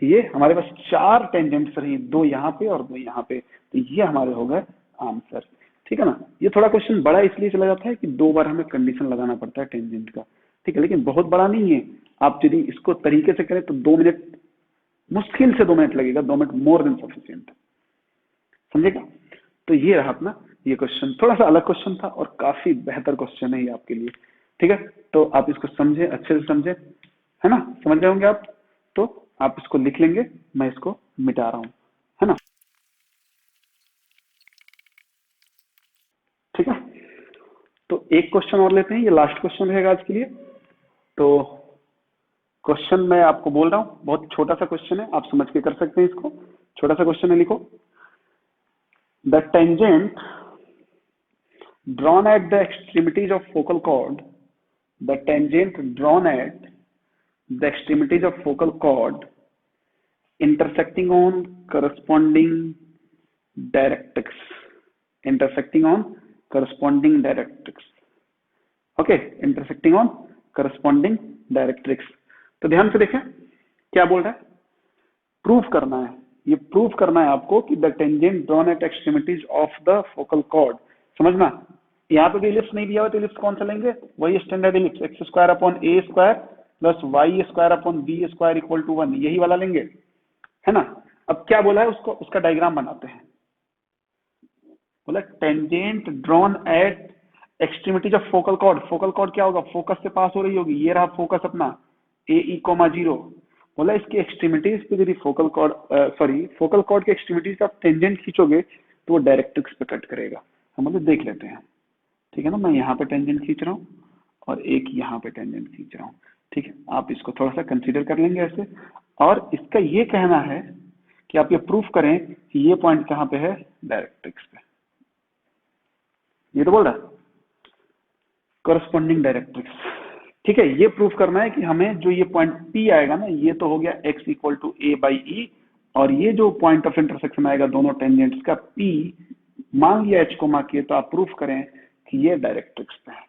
ये हमारे पास 4 टेंजेंट्स रही, 2 यहाँ पे और 2 यहाँ पे, तो ये हमारे हो गए आंसर। ठीक है ना, ये थोड़ा क्वेश्चन बड़ा इसलिए चला जाता है कि 2 बार हमें कंडीशन लगाना पड़ता है टेंजेंट का। ठीक है, लेकिन बहुत बड़ा नहीं है। आप यदि इसको तरीके से करें तो 2 मिनट, मुश्किल से 2 मिनट लगेगा, 2 मिनट मोर देन सफिशिएंट। समझेगा? तो ये रहा अपना ये क्वेश्चन, थोड़ा सा अलग क्वेश्चन था और काफी बेहतर क्वेश्चन है ये आपके लिए। ठीक है, तो आप इसको समझे, अच्छे से समझे, है ना, समझ रहे होंगे आप। तो आप इसको लिख लेंगे, मैं इसको मिटा रहा हूं, है ना। ठीक है, तो एक क्वेश्चन और लेते हैं, ये लास्ट क्वेश्चन रहेगा आज के लिए। तो क्वेश्चन मैं आपको बोल रहा हूँ, बहुत छोटा सा क्वेश्चन है, आप समझ के कर सकते हैं इसको। छोटा सा क्वेश्चन है, लिखो the tangent drawn at the extremities of focal chord, the tangent drawn at the extremities of focal chord intersecting on corresponding directrix, intersecting on corresponding directrix, okay, intersecting on corresponding directrix। तो ध्यान से देखें क्या बोल रहा है, proof करना है, ये प्रूफ करना है आपको कि the tangent drawn at extremities of the focal cord. समझना, यहाँ पे भी इलिप्स नहीं दिया हुआ तो इलिप्स कौन सा लेंगे, वही standard ellipse, x square upon a square plus y square upon b square equal to 1, यही वाला लेंगे, है ना। अब क्या बोला है, उसको उसका डायग्राम बनाते हैं। बोला tangent drawn at extremities of focal cord. Focal cord क्या होगा, फोकस से पास हो रही होगी, ये रहा फोकस अपना AE,0। बोला इसके एक्सट्रीमिटीज पे यदि focal cord, sorry focal cord के एक्सट्रीमिटीज का टेंजेंट खींचोगे तो वो डायरेक्ट्रिक्स पे कट करेगा। हम मतलब देख लेते हैं। ठीक है ना, मैं यहाँ पे टेंजेंट खींच रहा हूँ और एक यहाँ पे टेंजेंट खींच रहा हूँ। ठीक है, आप इसको थोड़ा सा कंसीडर कर लेंगे ऐसे, और इसका ये कहना है कि आप ये प्रूफ करें कि ये पॉइंट कहाँ पे है, डायरेक्ट्रिक्स पे। ये तो बोल रहा है करस्पॉन्डिंग डायरेक्ट्रिक्स। ठीक है, ये प्रूफ करना है कि हमें जो ये पॉइंट P आएगा ना, ये तो हो गया x इक्वल टू A/E, और ये जो पॉइंट ऑफ इंटरसेक्शन आएगा दोनों टेंजेंट्स का P मान लिया h को मा के, तो आप प्रूफ करें कि ये डायरेक्ट्रिक्स पे है।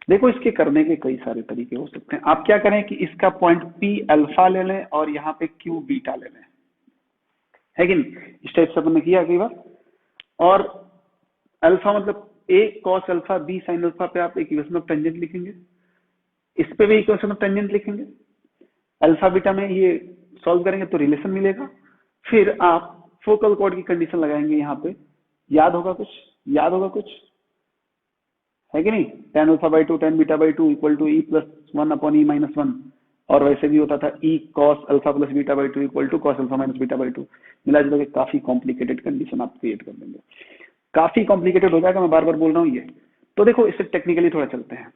देखो इसके करने के कई सारे तरीके हो सकते हैं। आप क्या करें कि इसका पॉइंट P अल्फा ले लें और यहाँ पे Q बीटा ले लें, है कि नहीं, इस टाइप से अपन ने किया कई बार। और अल्फा मतलब A cos alpha B sin alpha पे आप इक्वेशन ऑफ टेंजेंट लिखेंगे, इस पे भी इक्वेशन ऑफ टेंजेंट लिखेंगे, अल्फा बीटा में ये सॉल्व करेंगे तो रिलेशन मिलेगा। फिर आप फोकल कॉर्ड की कंडीशन लगाएंगे, यहाँ पे याद होगा कुछ, याद होगा कुछ, है कि नहीं, tan alpha by 2 tan beta by 2 equal to E plus 1 upon E minus 1, और वैसे भी होता था E cos alpha plus beta by 2 equal to cos alpha minus beta by 2। मिला जुला के काफी कॉम्प्लिकेटेड कंडीशन आप क्रिएट कर देंगे, काफी कॉम्प्लिकेटेड हो जाएगा, मैं बार बार बोल रहा हूँ ये। तो देखो इससे टेक्निकली थोड़ा चलते हैं।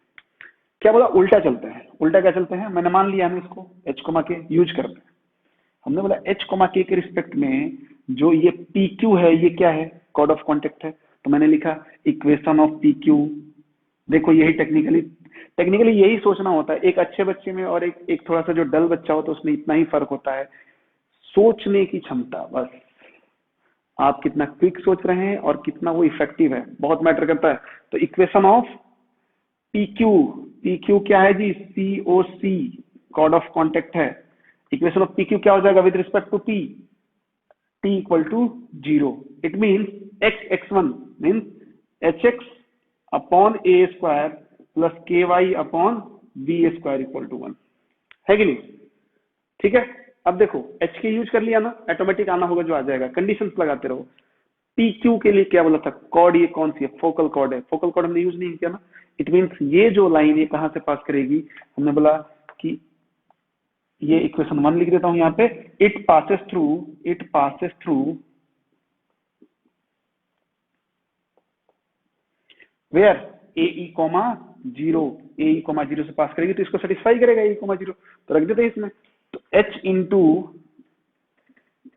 क्या बोला, उल्टा चलते हैं। उल्टा क्या चलते हैं, मैंने मान लिया हम इसको h कोमा के यूज करते हैं। हमने बोला h कोमा के रिस्पेक्ट में जो ये PQ है, ये क्या है, कॉर्ड ऑफ कॉन्टेक्ट है, तो मैंने लिखा इक्वेशन ऑफ PQ। देखो यही टेक्निकली यही सोचना होता है। एक अच्छे बच्चे में और एक थोड़ा सा जो डल बच्चा हो, तो उसमें इतना ही फर्क होता है, सोचने की क्षमता। बस आप कितना क्विक सोच रहे हैं और कितना वो इफेक्टिव है, बहुत मैटर करता है। तो इक्वेशन ऑफ PQ क्या है जी, COC, कॉर्ड ऑफ कॉन्टेक्ट है। इक्वेशन ऑफ PQ क्या हो जाएगा with respect to P, T equal to 0। It means x1 means HX upon A square plus KY upon B square equal to 1, है कि नहीं। ठीक है, अब देखो H के यूज कर लिया ना, ऑटोमेटिक आना होगा जो आ जाएगा, कंडीशंस लगाते रहो। पी क्यू के लिए क्या बोला था, कॉर्ड ये कौन सी है, फोकल कॉर्ड है, फोकल कॉर्ड हमने यूज नहीं किया ना। इट मीन्स ये जो लाइन है कहां से पास करेगी, हमने बोला कि ये इक्वेशन 1 लिख देता हूं यहाँ पे, it passes through where a e comma zero, a e comma zero से पास करेगी तो इसको सेटिस्फाई करेगा ए कॉमा जीरो, तो रख देते हैं इसमें। तो h into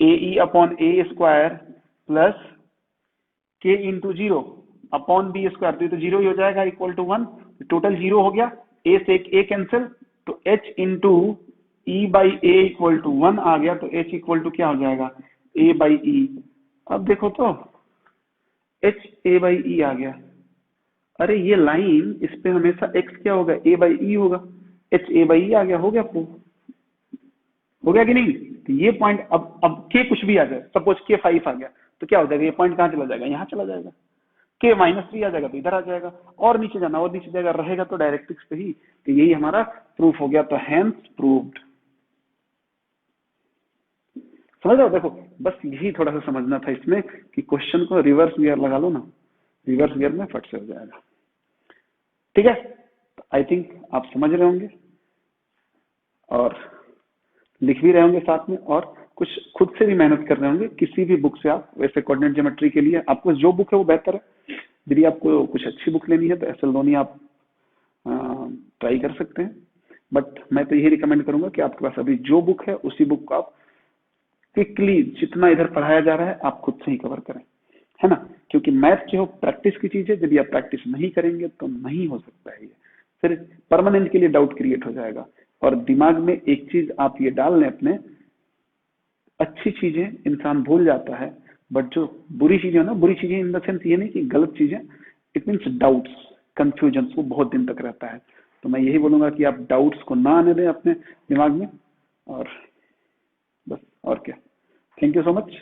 a e upon a square plus k into zero upon b square, तो ये तो जीरो ही हो जाएगा, इक्वल टू 1, टोटल जीरो हो गया, ए से एक ए कैंसिल, तो h into e by a equal to 1 आ गया, तो एच इक्वल टू क्या हो जाएगा, ए बाई ई। अब देखो तो एच ए बाई ई आ गया, अरे ये लाइन इस पे हमेशा एक्स क्या होगा, ए बाई ई होगा, एच ए बाई ई आ गया, हो गया प्रूफ, हो गया कि नहीं। तो ये पॉइंट अब के कुछ भी आ जाए, सपोज के 5 आ गया तो क्या हो जाएगा, ये पॉइंट कहाँ चला जाएगा, यहाँ चला जाएगा, के -3 आ जाएगा तो इधर आ जाएगा, और नीचे जाना और नीचे जाएगा, रहेगा तो डायरेक्ट्रिक्स पे ही। तो यही हमारा प्रूफ हो गया, तो हैंस प्रूव्ड। समझ रहे हो, देखो बस यही थोड़ा सा समझना था इसमें कि क्वेश्चन को रिवर्स गियर लगा लो ना, रिवर्स गियर में फट से हो जाएगा। ठीक है, आई थिंक आप समझ रहे होंगे और लिख भी रहे होंगे साथ में, और कुछ खुद से भी मेहनत कर रहे होंगे, किसी भी बुक से आप, वैसे कोऑर्डिनेट ज्योमेट्री के लिए आपको जो बुक है वो बेहतर है, यदि आपको कुछ अच्छी बुक लेनी है तो एसएल धोनी आप ट्राई कर सकते हैं, बट मैं तो यही रिकमेंड करूंगा कि आपके पास अभी जो बुक है उसी बुक को आप क्विकली, जितना इधर पढ़ाया जा रहा है आप खुद से ही कवर करें, है ना, क्योंकि मैथ जो प्रैक्टिस की चीज है, यदि आप प्रैक्टिस नहीं करेंगे तो नहीं हो सकता है, ये फिर परमानेंट के लिए डाउट क्रिएट हो जाएगा। और दिमाग में एक चीज आप ये डाल लें अपने, अच्छी चीजें इंसान भूल जाता है, बट जो बुरी चीजें है ना, बुरी चीजें इन द सेंस ये नहीं कि गलत चीजें, इट मीन्स डाउट्स, कंफ्यूजन, वो बहुत दिन तक रहता है। तो मैं यही बोलूंगा कि आप डाउट्स को ना आने दें अपने दिमाग में, और बस, और क्या। Thank you so much.